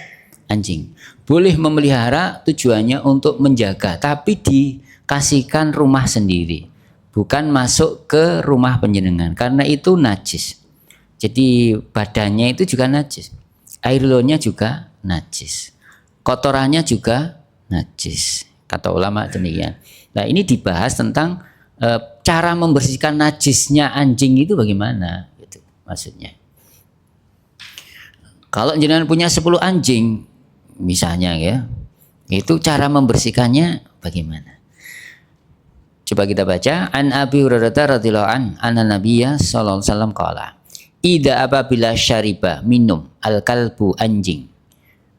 A: anjing. Boleh memelihara tujuannya untuk menjaga, tapi dikasihkan rumah sendiri, bukan masuk ke rumah panjenengan, karena itu najis. Jadi badannya itu juga najis, air liurnya juga najis, kotorannya juga najis. Kata ulama demikian. Nah ini dibahas tentang cara membersihkan najisnya anjing itu bagaimana, gitu, maksudnya. Kalau jenengan punya 10 anjing misalnya ya, itu cara membersihkannya bagaimana? Coba kita baca. An Abi Hurairah radhiyallahu an, anna Nabiyya sallallahu alaihi wasallam qala, "Idza apabila syariba minum al-kalbu anjing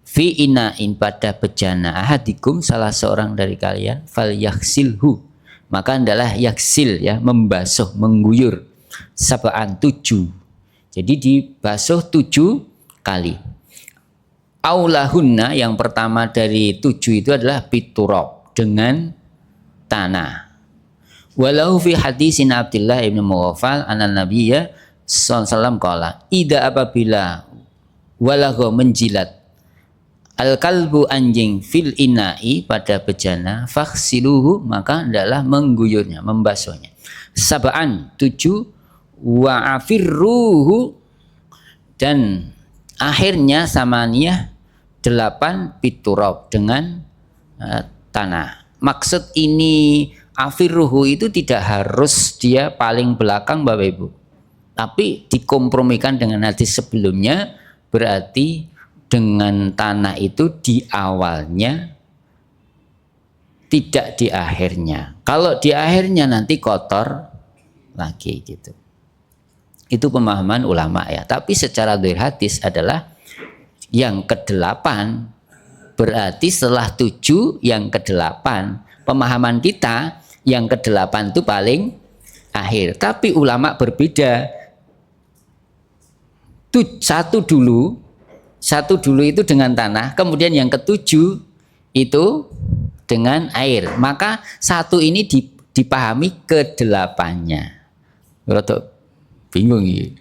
A: fi ina'in pada bejana ahadikum salah seorang dari kalian fal yaksilhu maka adalah yaksil ya, membasuh, mengguyur sab'an 7. Jadi dibasuh 7 kali. Aulahunna yang pertama dari 7 itu adalah biturab, dengan tanah. Walau fi hadisin Abdullah ibn Mughafal anan Nabiyya sallallahu alaihi wasallam qala, "Ida apabila walagha menjilat al-kalbu anjing fil ina'i pada bejana faghsiluhu maka adalah mengguyurnya, membasuhnya. Sab'an 7 wa afirruhu dan akhirnya samaniyah 8 biturab dengan tanah. Maksud ini afirruhu itu tidak harus dia paling belakang Bapak Ibu. Tapi dikompromikan dengan hadis sebelumnya, berarti dengan tanah itu di awalnya, tidak di akhirnya. Kalau di akhirnya nanti kotor lagi gitu. Itu pemahaman ulama ya. Tapi secara dhahir hadis adalah yang ke-8, berarti setelah 7 yang ke-8. Pemahaman kita yang ke-8 itu paling akhir. Tapi ulama berbeda. Satu dulu itu dengan tanah, kemudian yang ke-7 itu dengan air. Maka satu ini dipahami ke-8-nya. Rada bingung iki.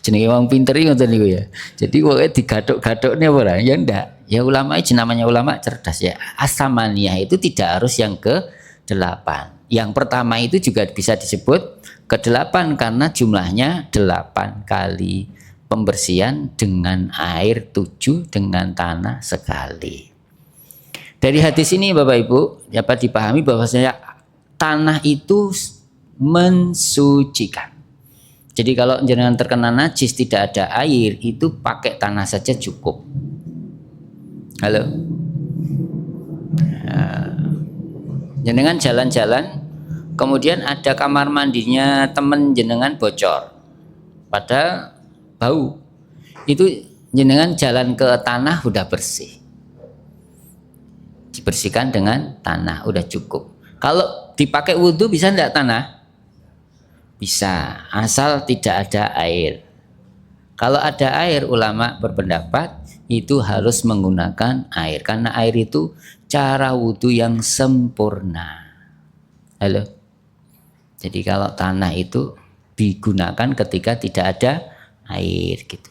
A: Jenenge wong pinter iki ngoten niku ya. Jadi pokoke digathuk-gathukne ora? Ya ndak. Ya ulama itu namanya ulama cerdas ya. As-samaniyah itu tidak harus yang ke-8. Yang pertama itu juga bisa disebut ke-8 karena jumlahnya 8 kali pembersihan dengan air 7 dengan tanah sekali. Dari hadis ini Bapak Ibu dapat dipahami bahwasanya tanah itu mensucikan. Jadi kalau jenengan terkena najis tidak ada air, itu pakai tanah saja cukup. Halo. Jenengan jalan-jalan, kemudian ada kamar mandinya temen jenengan bocor, padahal bau. Itu jenengan jalan ke tanah udah bersih, dibersihkan dengan tanah udah cukup. Kalau dipakai wudhu bisa enggak tanah? Bisa, asal tidak ada air. Kalau ada air, ulama berpendapat itu harus menggunakan air, karena air itu cara wudhu yang sempurna. Halo. Jadi kalau tanah itu digunakan ketika tidak ada air gitu.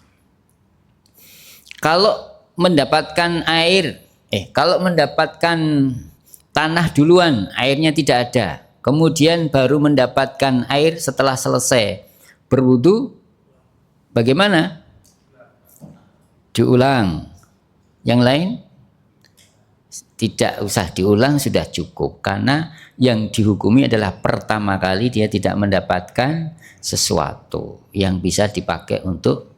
A: Kalau mendapatkan kalau mendapatkan tanah duluan, airnya tidak ada, kemudian baru mendapatkan air setelah selesai berwudu, bagaimana? Diulang. Yang lain tidak usah diulang, sudah cukup, karena yang dihukumi adalah pertama kali dia tidak mendapatkan sesuatu yang bisa dipakai untuk.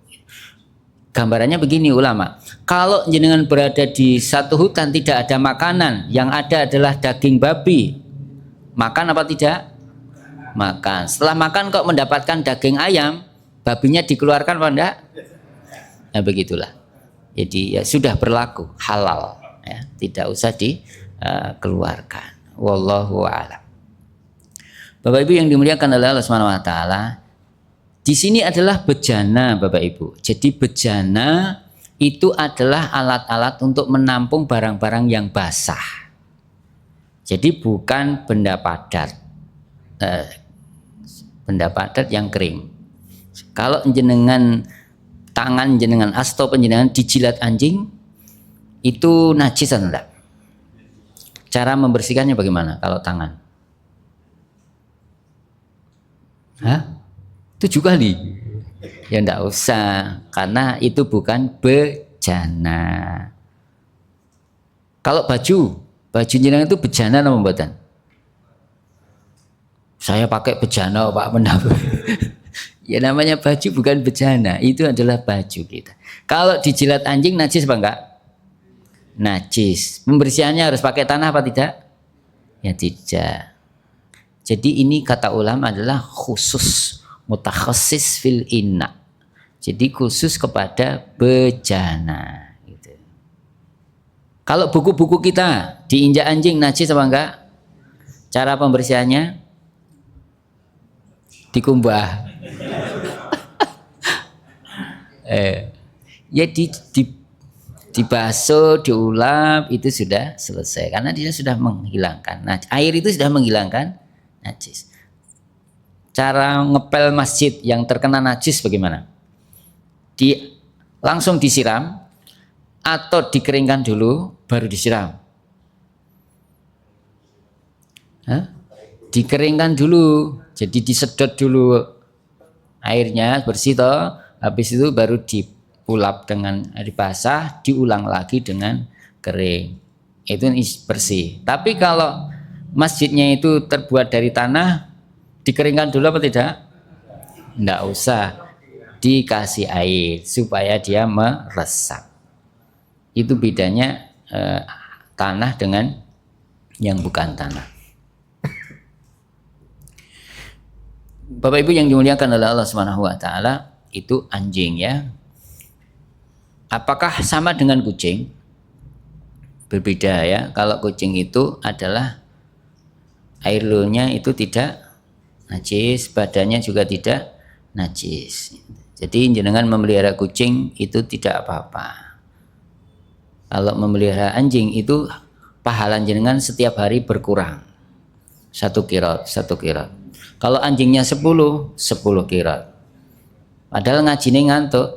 A: Gambarannya begini ulama, kalau jenengan berada di satu hutan tidak ada makanan, yang ada adalah daging babi, makan apa tidak? Makan. Setelah makan kok mendapatkan daging ayam, babinya dikeluarkan apa enggak? Nah begitulah. Jadi ya sudah berlaku halal ya, tidak usah dikeluarkan. Wallahu a'lam. Bapak Ibu yang dimuliakan oleh Allah Subhanahu wa taala, di sini adalah bejana Bapak Ibu. Jadi bejana itu adalah alat-alat untuk menampung barang-barang yang basah. Jadi bukan benda padat. Benda padat yang kering. Kalau jenengan tangan jenengan atau penjenengan dijilat anjing, itu najis atau enggak? Cara membersihkannya bagaimana kalau tangan? Hah? 7 kali? Ya enggak usah, karena itu bukan bejana. Kalau baju jenengan itu bejana atau mboten? Saya pakai bejana Pak Pendapat. Ya namanya baju bukan bejana, itu adalah baju kita. Kalau dijilat anjing najis apa enggak? Najis. Pembersihannya harus pakai tanah apa tidak? Ya tidak. Jadi ini kata ulama adalah khusus, mutakhasis fil inna. Jadi khusus kepada bejana. Gitu. Kalau buku-buku kita diinjak anjing najis apa enggak? Cara pembersihannya dikumbah. Ya dibasuh, diulap, itu sudah selesai karena dia sudah menghilangkan air itu sudah menghilangkan najis. Cara ngepel masjid yang terkena najis bagaimana? Langsung disiram atau dikeringkan dulu baru disiram? Dikeringkan dulu, jadi disedot dulu airnya bersih toh, Habis itu baru dipulap dengan air basah, diulang lagi dengan kering. Itu bersih. Tapi kalau masjidnya itu terbuat dari tanah, dikeringkan dulu apa tidak? Tidak usah. Dikasih air supaya dia meresap. Itu bedanya tanah dengan yang bukan tanah. Bapak Ibu yang dimuliakan oleh Allah Subhanahu wa taala, itu anjing ya. Apakah sama dengan kucing? Berbeda ya. Kalau kucing itu adalah air liurnya itu tidak najis, badannya juga tidak najis. Jadi jenengan memelihara kucing itu tidak apa-apa. Kalau memelihara anjing itu pahala jenengan setiap hari berkurang. 1 qiraat. Kalau anjingnya 10 qiraat. Padahal ngajine ngantuk.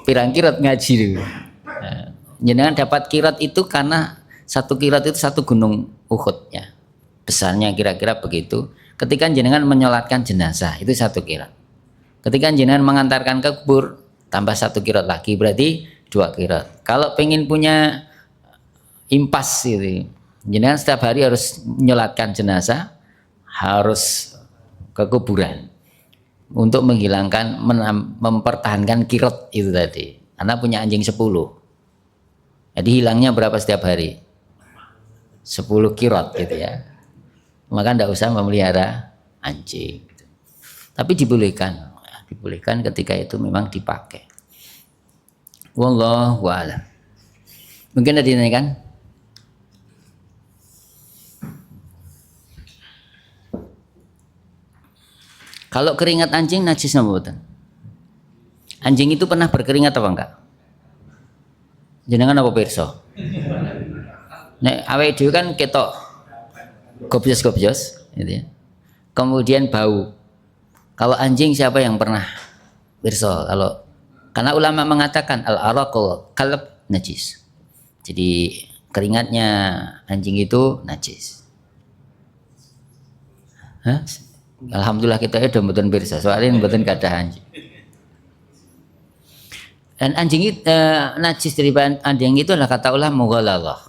A: Pirang qiraat ngaji dulu. Jenengan dapat qiraat itu karena 1 qiraat itu 1 gunung Uhud ya. Besarnya kira-kira begitu. Ketika jenengan menyolatkan jenazah itu 1 qiraat. Ketika jenengan mengantarkan ke kubur tambah 1 qiraat lagi berarti 2 qiraat. Kalau pengen punya impas gitu, jenengan setiap hari harus menyolatkan jenazah, harus ke kuburan untuk menghilangkan mempertahankan qiraat itu tadi. Karena punya anjing 10. Jadi hilangnya berapa setiap hari? 10 qiraat gitu ya. Maka tidak usah memelihara anjing. Tapi dibolehkan ketika itu memang dipakai. Wallahu a'lam. Mungkin ada ditanyakan? Kalau keringat anjing najis napa mboten? Anjing itu pernah berkeringat apa enggak? Jenengan apa pirsa? Nek awake dhewe kan ketok gobyos gitu ya. Kemudian bau. Kalau anjing siapa yang pernah pirsa? Kalau karena ulama mengatakan al-araqul kalb najis. Jadi keringatnya anjing itu najis. Hah? Alhamdulillah kita udah mboten pirsa, soalnya mboten kadah anjing. Dan anjing itu najis dari anjing itu adalah kata ulama mughallalah.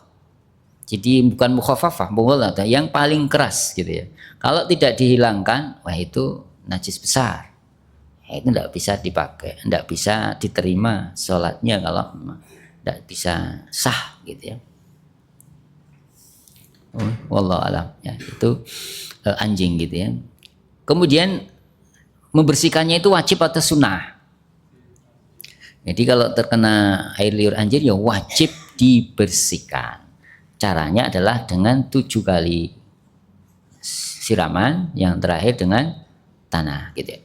A: Jadi bukan mukhaffafah, mughallalah yang paling keras gitu ya. Kalau tidak dihilangkan, wah itu najis besar. Itu tidak bisa dipakai, tidak bisa diterima sholatnya kalau tidak bisa sah gitu ya. Wallahu alam ya, itu anjing gitu ya. Kemudian membersihkannya itu wajib atau sunnah. Jadi kalau terkena air liur anjing ya wajib dibersihkan. Caranya adalah dengan 7 kali siraman, yang terakhir dengan tanah gitu ya.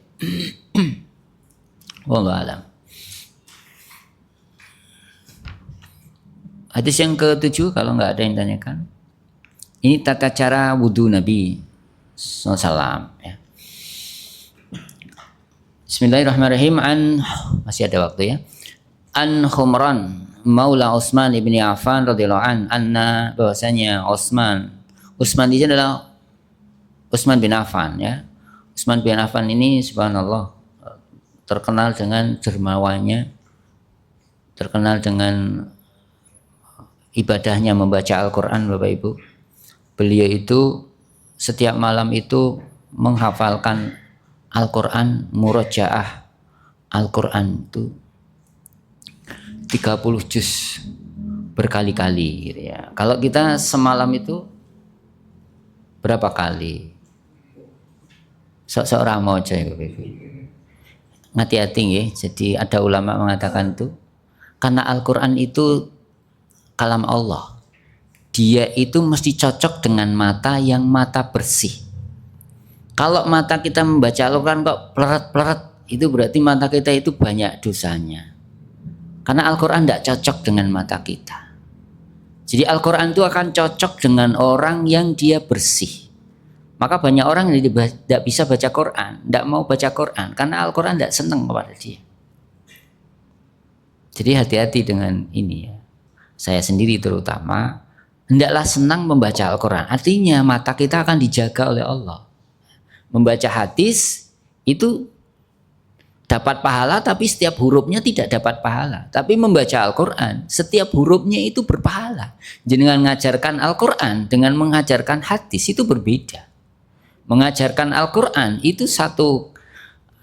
A: Wallahu alam. Hadis yang ke-7 kalau nggak ada yang tanyakan. Ini tata cara wudhu Nabi SAW ya. Bismillahirrahmanirrahim. Masih ada waktu ya. An Humran Maula Utsman ibni Affan radhiyallahu an anna, bahwasanya Utsman ini adalah Utsman bin Affan ya. Utsman bin Affan ini subhanallah terkenal dengan dermawannya, terkenal dengan ibadahnya membaca Al-Qur'an Bapak Ibu. Beliau itu setiap malam itu menghafalkan Al-Qur'an, murojaah Al-Qur'an itu 30 juz berkali-kali gitu ya. Kalau kita semalam itu berapa kali? Seorang mau aja ya, hati-hati ya. Jadi ada ulama mengatakan itu karena Al-Qur'an itu kalam Allah. Dia itu mesti cocok dengan mata yang mata bersih. Kalau mata kita membaca Al-Qur'an kok pleret-pleret, itu berarti mata kita itu banyak dosanya. Karena Al-Qur'an tidak cocok dengan mata kita. Jadi Al-Qur'an itu akan cocok dengan orang yang dia bersih. Maka banyak orang yang tidak bisa baca Qur'an, tidak mau baca Qur'an karena Al-Qur'an tidak senang kepada dia. Jadi hati-hati dengan ini ya. Saya sendiri terutama hendaklah senang membaca Al-Qur'an. Artinya mata kita akan dijaga oleh Allah. Membaca hadis itu dapat pahala, tapi setiap hurufnya tidak dapat pahala. Tapi membaca Al-Quran, setiap hurufnya itu berpahala. Dengan mengajarkan Al-Quran, dengan mengajarkan hadis itu berbeda. Mengajarkan Al-Quran itu satu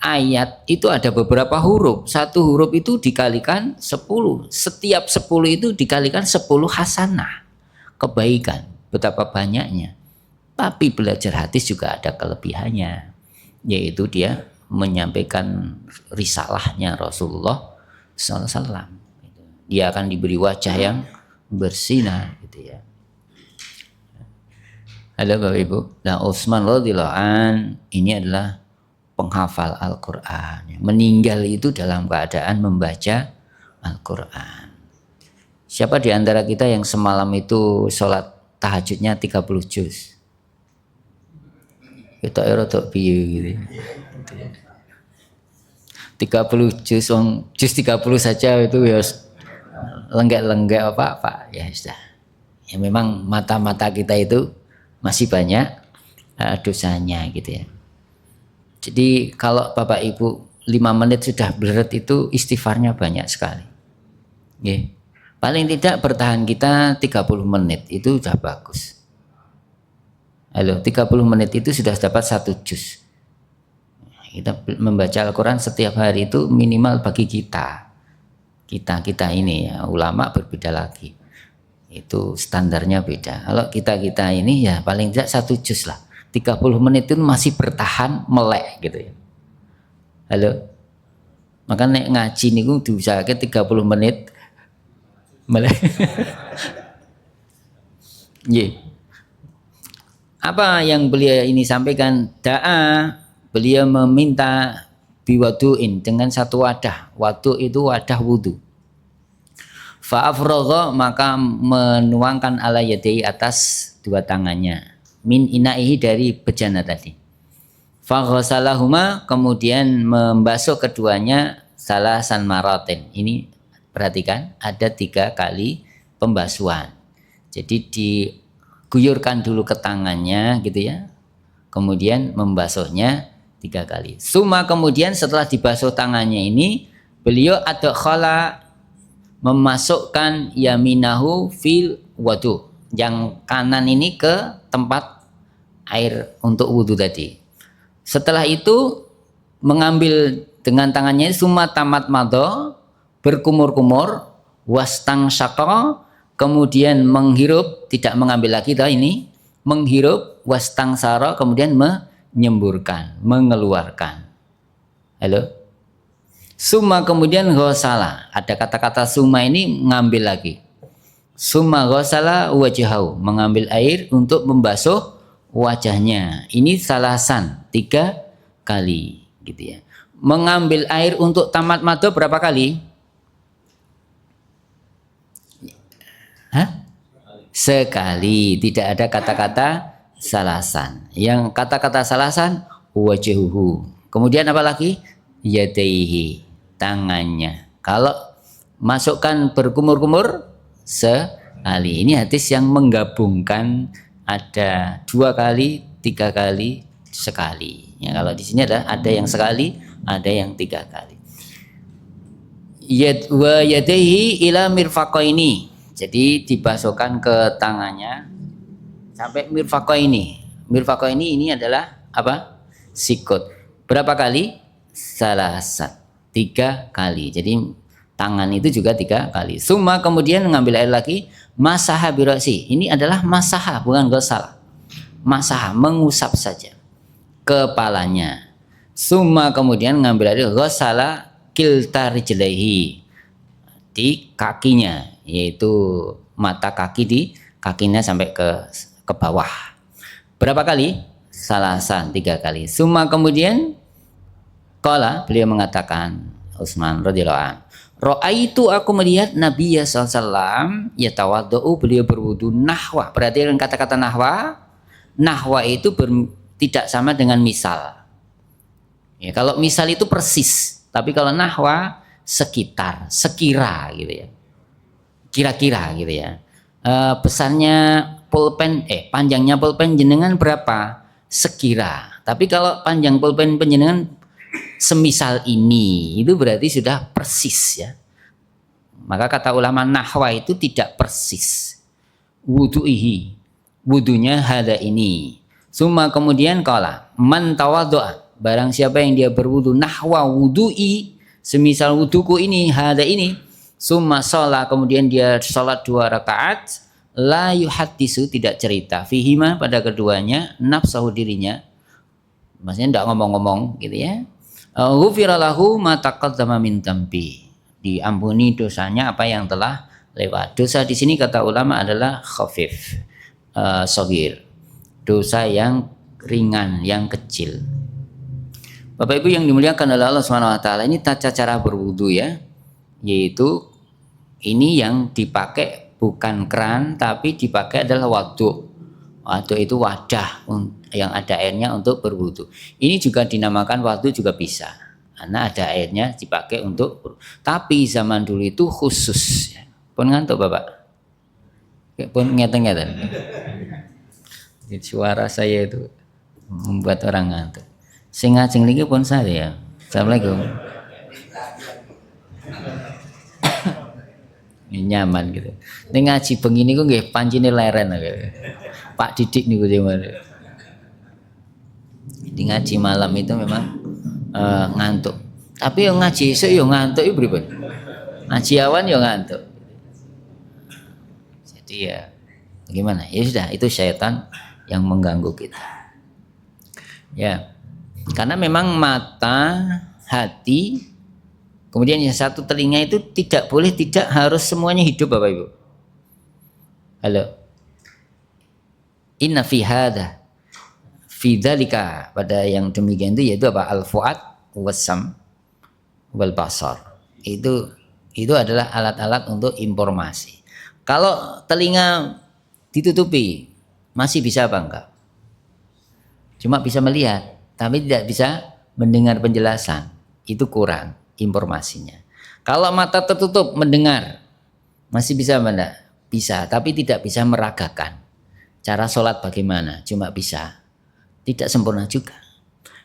A: ayat itu ada beberapa huruf. Satu huruf itu dikalikan 10. Setiap 10 itu dikalikan 10 hasanah. Kebaikan, betapa banyaknya. Tapi belajar hadis juga ada kelebihannya. Yaitu dia menyampaikan risalahnya Rasulullah SAW. Dia akan diberi wajah yang bersinar gitu ya. Halo Bapak Ibu. Nah, Utsman radhiyallahu an ini adalah penghafal Al-Quran. Meninggal itu dalam keadaan membaca Al-Quran. Siapa di antara kita yang semalam itu sholat tahajudnya 30 juz? Kita erotok piye gitu. 30 juz, juz 30 saja itu ya lenggak-lenggak apa ya sudah. Ya memang mata-mata kita itu masih banyak dosanya gitu ya. Jadi kalau Bapak Ibu 5 menit sudah berat itu istighfarnya banyak sekali. Ya. Paling tidak bertahan kita 30 menit itu sudah bagus. Halo, 30 menit itu sudah dapat 1 juz. Kita membaca Al-Quran setiap hari itu minimal bagi kita ini ya, ulama berbeda lagi, itu standarnya beda. Kalau kita ini ya paling tidak 1 juz lah, 30 menit itu masih bertahan melek gitu ya. Halo, makanya ngaji niku diusahakan 30 menit melek. Yeah. Apa yang beliau ini sampaikan? Beliau meminta biwadu'in dengan satu wadah. Wadu itu wadah wudu. Fa'afragha maka menuangkan ala yadai atas dua tangannya. Min inaihi dari bejana tadi. Faghasalahuma kemudian membasuh keduanya salasan maratin. Ini perhatikan ada 3 kali pembasuhan. Jadi diguyurkan dulu ke tangannya gitu ya. Kemudian membasuhnya 3 kali. Suma kemudian setelah dibasuh tangannya ini beliau adkhala memasukkan yaminahu fil wudu. Yang kanan ini ke tempat air untuk wudu tadi. Setelah itu mengambil dengan tangannya summa tamat mado berkumur-kumur wastang syakra kemudian menghirup tidak mengambil lagi ini menghirup wastang sara kemudian menyemburkan, mengeluarkan. Halo. Summa kemudian ghosala. Ada kata-kata summa ini mengambil lagi. Summa ghosala wajhahu, mengambil air untuk membasuh wajahnya. Ini salasan 3 kali gitu ya. Mengambil air untuk tamat mado berapa kali? Hah? Sekali. Tidak ada kata-kata salasan. Yang kata-kata salasan wajhuhu. Kemudian apa lagi? Yadaihi, tangannya. Kalau masukkan berkumur-kumur sekali. Ini hadis yang menggabungkan ada 2 kali, 3 kali, sekali. Ya, kalau di sini ada yang sekali, ada yang 3 kali. Wa yadaihi ila mirfaqaini. Jadi dibasuhkan ke tangannya sampai mirfaqaini. Mirfaqaini ini adalah apa? Sikut. Berapa kali? Salasat. 3 kali. Jadi tangan itu juga 3 kali. Summa kemudian mengambil air lagi. Masaha birasi. Ini adalah masaha bukan ghasal. Masaha mengusap saja kepalanya. Summa kemudian mengambil air ghasala kilta rijlaihi. Di kakinya, yaitu mata kaki di kakinya sampai ke bawah. Berapa kali? Salasan 3 kali. Summa kemudian qala beliau mengatakan Utsman radhiyallahu an. Ra'aitu aku melihat Nabi sallallahu alaihi wasallam yatawaddau beliau berwudu nahwa. Perhatikan kata-kata nahwa. Nahwa itu tidak sama dengan misal. Ya, kalau misal itu persis, tapi kalau nahwa sekitar, sekira gitu ya. Kira-kira gitu ya. Besarnya pulpen panjangnya pulpen jenengan berapa? Sekira. Tapi kalau panjang pulpen penjenengan semisal ini, itu berarti sudah persis ya. Maka kata ulama nahwa itu tidak persis. Wudu'ihi, wudunya hada ini. Summa kemudian qala man tawaddo'a, barang siapa yang dia berwudu nahwa wudu'i, semisal wuduku ini hada ini, summa sholat, kemudian dia sholat 2 rakaat, la yuhaddisu, tidak cerita, fihima, pada keduanya, nafsahu, dirinya, maksudnya tidak ngomong-ngomong gitu ya. Ghufira lahu ma taqaddama min dambi, diampuni dosanya apa yang telah lewat. Dosa di sini kata ulama adalah khafif, shagir, dosa yang ringan, yang kecil. Bapak Ibu yang dimuliakan oleh Allah Subhanahu wa taala, ini tata cara berwudu ya, yaitu ini yang dipakai bukan keran tapi dipakai adalah waduk. Waduk itu wadah yang ada airnya untuk berwudu. Ini juga dinamakan waduk juga bisa, karena ada airnya dipakai untuk. Tapi zaman dulu itu khusus. Pun ngantuk Bapak? Pun ngeten-ngeten. Suara saya itu membuat orang ngantuk. Sing ngajeng niki pun saya. Assalamualaikum. Ini nyaman gitu. Ini ngaji bengi niku nggih pancine leren gitu. Pak Didik niku gimana? Di ngaji malam itu memang ngantuk. Tapi yang ngaji esuk yo ngantuk iku pripun? Ngaji awan yo ngantuk. Jadi ya gimana? Ya sudah, itu syaitan yang mengganggu kita. Ya. Karena memang mata, hati, kemudian yang satu telinga itu tidak boleh, tidak harus semuanya hidup Bapak Ibu. Halo. Inna fi hadza fi dzalika, pada yang demikian itu yaitu apa? Al-fuad wasam wal basar. Itu adalah alat-alat untuk informasi. Kalau telinga ditutupi masih bisa apa enggak? Cuma bisa melihat, tapi tidak bisa mendengar penjelasan. Itu kurang informasinya. Kalau mata tertutup mendengar masih bisa enggak? Bisa, tapi tidak bisa meragakan. Cara sholat bagaimana? Cuma bisa, tidak sempurna juga.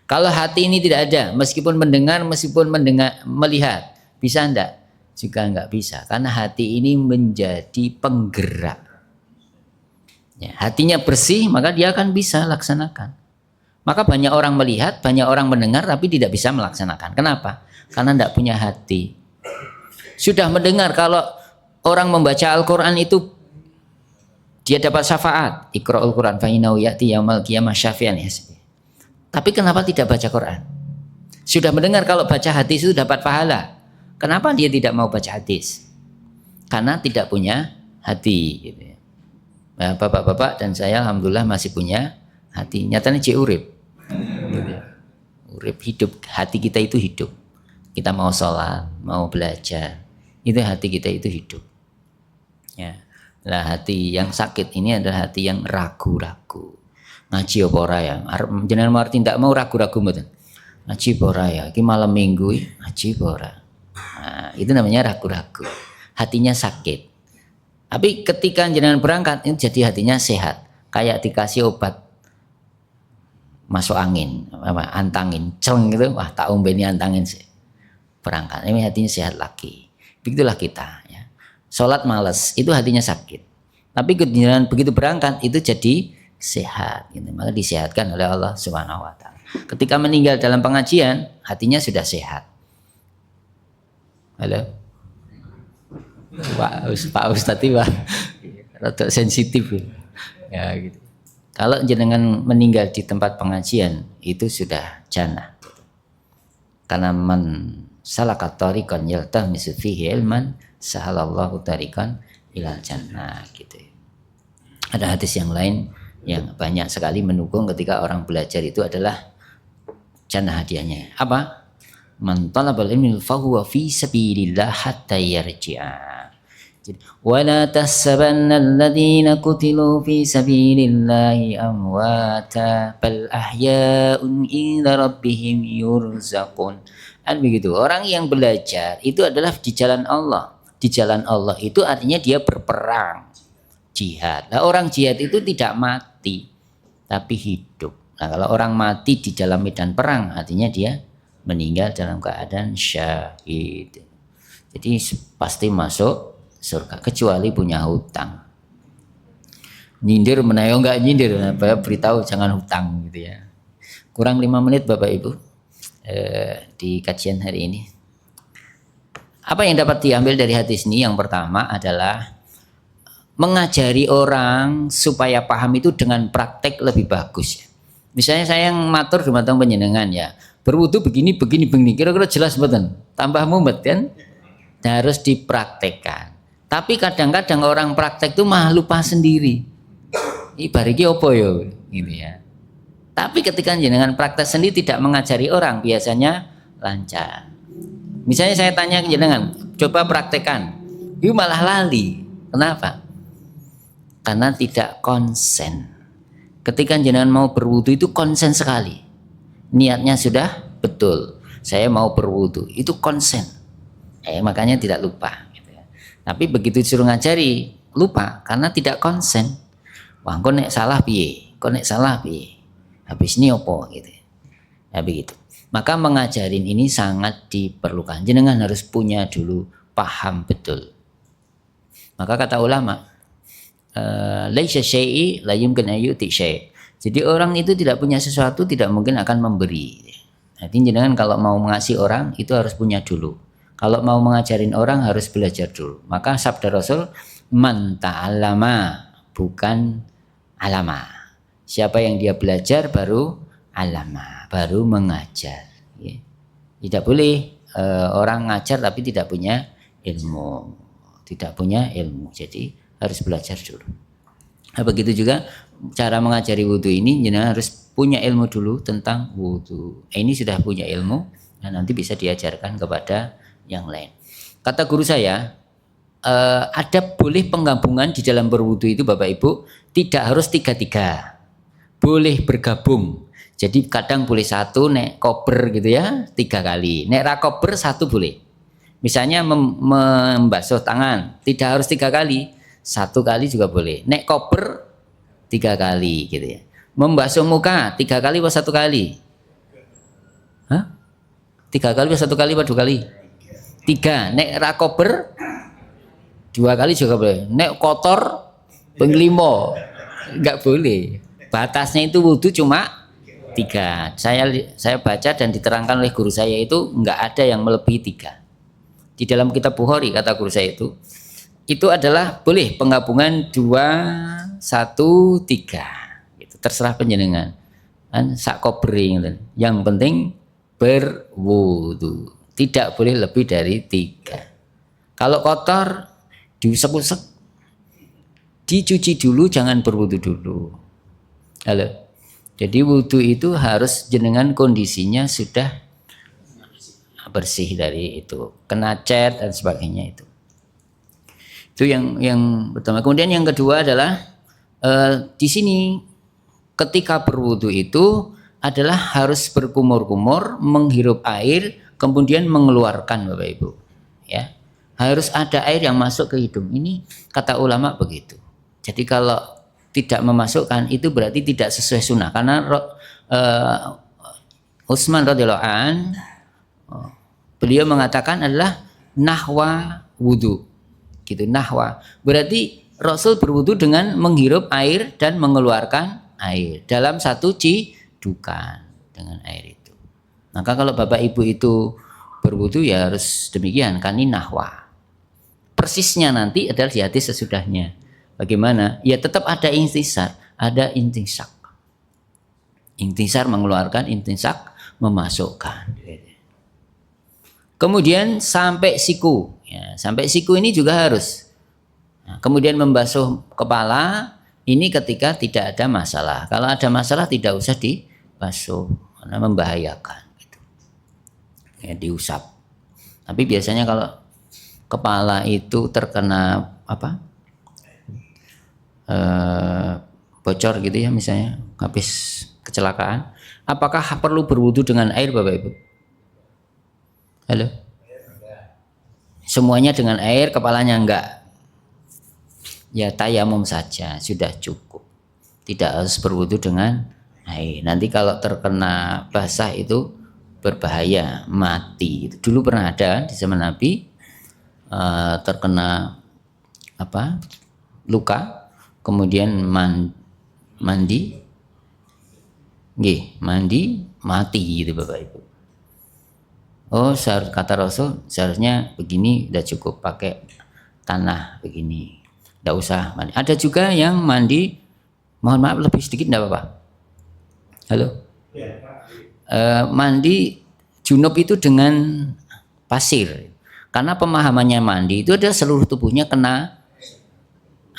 A: Kalau hati ini tidak ada, meskipun mendengar, melihat, bisa enggak? Juga enggak bisa, karena hati ini menjadi penggerak. Ya, hatinya bersih, maka dia akan bisa laksanakan. Maka banyak orang melihat, banyak orang mendengar, tapi tidak bisa melaksanakan. Kenapa? Karena tidak punya hati. Sudah mendengar kalau orang membaca Al-Quran itu dia dapat syafaat, Iqra'ul Quran fa innahu ya'ti yaumal qiyamah syafi'an hasbi. Tapi kenapa tidak baca Quran? Sudah mendengar kalau baca hadis itu dapat pahala. Kenapa dia tidak mau baca hadis? Karena tidak punya hati gitu ya. Nah, bapak-bapak dan saya alhamdulillah masih punya hati. Nyatanya cek urip. Gitu ya. Urip hidup, hati kita itu hidup. Kita mau sholat, mau belajar, itu hati kita itu hidup. Ya. Nah, hati yang sakit ini adalah hati yang ragu-ragu. Ngaji apa ora ya? Jenengan Martin tidak mau ragu-ragu mboten. Ngaji apa ora ya? Iki malam Minggu ngaji apa ora? Nah, itu namanya ragu-ragu. Hatinya sakit. Tapi ketika jenengan berangkat itu jadi hatinya sehat. Kayak dikasih obat masuk angin, antangin, ceng gitu. Wah, tak ombeni antangin sih. Berangkat, ini hatinya sehat lagi. Begitulah kita. Sholat malas itu hatinya sakit, tapi kemudian begitu berangkat itu jadi sehat, gitu. Maka disehatkan oleh Allah Subhanahu wa taala. Ketika meninggal dalam pengajian, hatinya sudah sehat. Halo, Pak Ustadz tiba, rada sensitif ya gitu. Kalau jenengan meninggal di tempat pengajian itu sudah jannah, karena man salaka tariqan yaltamisu fihi ilman sahalallahu tariqan ilal jannah gitu. Ada hadis yang lain yang banyak sekali mendukung ketika orang belajar itu adalah jannah hadiahnya. Apa? Man talabal ilmi fahuwa fi sabilillah hatta yarji'a. Wa la tahsabanna alladziina qutilu fi sabilillahi amwata bal ahya'un 'inda rabbihim yurzaqun. Kan begitu. Orang yang belajar itu adalah di jalan Allah. Di jalan Allah itu artinya dia berperang, jihad. Nah, orang jihad itu tidak mati, tapi hidup. Nah, kalau orang mati di dalam medan perang, artinya dia meninggal dalam keadaan syahid. Jadi pasti masuk surga kecuali punya hutang. Nyindir menayo enggak nyindir, beritahu jangan hutang gitu ya. Kurang 5 menit Bapak Ibu di kajian hari ini. Apa yang dapat diambil dari hadis ini? Yang pertama adalah mengajari orang supaya paham itu dengan praktek lebih bagus. Misalnya saya yang matur dumateng panjenengan ya, berwudu begini, kira-kira jelas mboten? Tambah mumet kan? Harus dipraktekkan. Tapi kadang-kadang orang praktek itu malah lupa sendiri. Ibariki opo yo gitu ya. Tapi ketika jenengan praktek sendiri tidak mengajari orang, biasanya lancar. Misalnya saya tanya ke jenengan, coba praktekkan. Itu malah lali. Kenapa? Karena tidak konsen. Ketika jenengan mau berwudu itu konsen sekali. Niatnya sudah betul. Saya mau berwudu, itu konsen. Makanya tidak lupa gitu ya. Tapi begitu disuruh ngajari, lupa karena tidak konsen. Wah, kok nek salah piye? Habis ini opo gitu. Ya begitu. Maka mengajarin ini sangat diperlukan. Jenengan harus punya dulu paham betul. Maka kata ulama, laisa syai'i la yumkin ayyuti syai'. Jadi orang itu tidak punya sesuatu tidak mungkin akan memberi. Jadi jenengan kalau mau mengasihi orang itu harus punya dulu. Kalau mau mengajarin orang harus belajar dulu. Maka sabda Rasul, man ta'allama bukan alama. Siapa yang dia belajar baru alama, baru mengajar. Ya. Tidak boleh orang ngajar tapi tidak punya ilmu. Jadi harus belajar dulu. Nah, begitu juga cara mengajari wudhu ini, jenengan harus punya ilmu dulu tentang wudhu. Ini sudah punya ilmu, dan nanti bisa diajarkan kepada yang lain. Kata guru saya, ada boleh penggabungan di dalam berwudhu itu Bapak Ibu, tidak harus 3-3, boleh bergabung. Jadi kadang boleh 1 nek kober gitu ya 3 kali, nek ra kober 1 boleh. Misalnya membasuh tangan tidak harus 3 kali, 1 kali juga boleh. Nek kober 3 kali gitu ya. Membasuh muka 3 kali atau 1 kali? 3 kali atau 1 kali atau 2 kali? 3. Nek ra kober 2 kali juga boleh. Nek kotor ping 5 enggak boleh. Batasnya itu wudhu cuma 3. Saya baca dan diterangkan oleh guru saya itu enggak ada yang melebihi 3. Di dalam kitab Bukhari kata guru saya itu adalah boleh penggabungan 2, 1, 3. Itu terserah panjenengan. Kan sak kobring. Yang penting berwudu. Tidak boleh lebih dari 3. Kalau kotor diusek-usek, dicuci dulu, jangan berwudu dulu. Halo. Jadi wudu itu harus jenengan kondisinya sudah bersih dari itu, kena cat dan sebagainya itu. Itu yang pertama. Kemudian yang kedua adalah di sini ketika berwudu itu adalah harus berkumur-kumur, menghirup air, kemudian mengeluarkan Bapak Ibu. Ya, harus ada air yang masuk ke hidung. Ini kata ulama begitu. Jadi kalau tidak memasukkan itu berarti tidak sesuai sunnah. Karena Utsman radhiyallahu an beliau mengatakan adalah nahwa wudu. Gitu, nahwa. Berarti Rasul berwudu dengan menghirup air dan mengeluarkan air dalam satu cidukan dengan air itu. Maka kalau Bapak Ibu itu berwudu ya harus demikian, kan ini nahwa. Persisnya nanti adalah di hadis sesudahnya. Bagaimana? Ya tetap ada intisar, ada intisak. Intisar mengeluarkan, intisak memasukkan. Kemudian sampai siku. Ya, sampai siku ini juga harus. Nah, kemudian membasuh kepala ini ketika tidak ada masalah. Kalau ada masalah tidak usah dibasuh karena membahayakan. Gitu. Ya, diusap. Tapi biasanya kalau kepala itu terkena bocor gitu ya, misalnya habis kecelakaan, apakah perlu berwudu dengan air Bapak Ibu? Halo? Semuanya dengan air, kepalanya enggak. Ya tayamum saja sudah cukup. Tidak harus berwudu dengan air. Nanti kalau terkena basah itu berbahaya, mati. Dulu pernah ada di zaman Nabi terkena luka, kemudian mandi, mati gitu Bapak Ibu. Kata Rasul seharusnya begini udah cukup, pakai tanah begini, tidak usah mandi. Ada juga yang mandi, mohon maaf lebih sedikit tidak apa-apa. Halo. Mandi junub itu dengan pasir, karena pemahamannya mandi itu adalah seluruh tubuhnya kena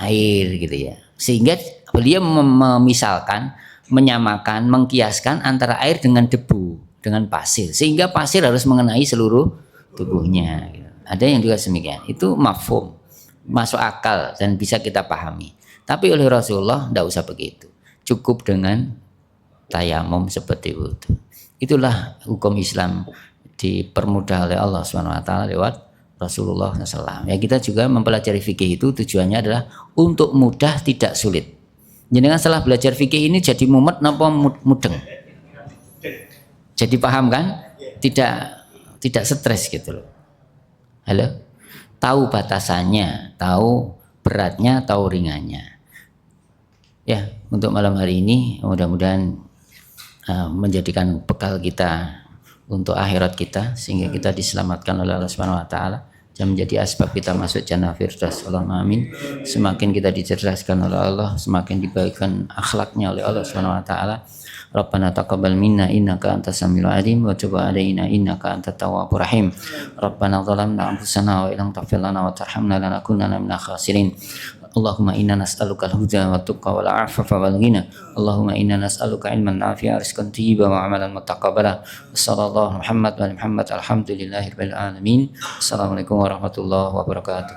A: air gitu ya, sehingga beliau memisalkan, menyamakan, mengkiaskan antara air dengan debu, dengan pasir, sehingga pasir harus mengenai seluruh tubuhnya gitu. Ada yang juga demikian, itu mafhum, masuk akal dan bisa kita pahami. Tapi oleh Rasulullah tidak usah begitu, cukup dengan tayamum seperti itu. Itulah hukum Islam dipermudah oleh Allah SWT lewat Rasulullah SAW. Ya, kita juga mempelajari fikih itu tujuannya adalah untuk mudah, tidak sulit. Jadi setelah belajar fikih ini jadi mumet napa mudeng? Jadi paham kan? Tidak stres gitu loh. Halo? Tahu batasannya, tahu beratnya, tahu ringannya. Ya, untuk malam hari ini mudah-mudahan menjadikan bekal kita untuk akhirat kita, sehingga kita diselamatkan oleh Allah Subhanahu wa taala dan menjadi asbab kita masuk jannah firdaus. Allahumma amin. Semakin kita dicerdaskan oleh Allah, semakin dibaikkan akhlaknya oleh Allah Subhanahu wa taala. Rabbana taqabbal minna innaka antas samiul alim wa tub alaina innaka antat tawwabur rahim. Rabbana zalamna anfusana wa illam taghfir lana wa tarhamna lanakunanna minal khasirin. Allahumma inna nas'aluka al-huda wa tuqa wal afafa wal ghina. Allahumma inna nas'aluka ilman nafi'a, rizqan thayyiban wa amalan mutaqabbala. Sallallahu Muhammad wa Muhammad, alhamdulillahirabbil alamin. Assalamualaikum warahmatullahi wabarakatuh.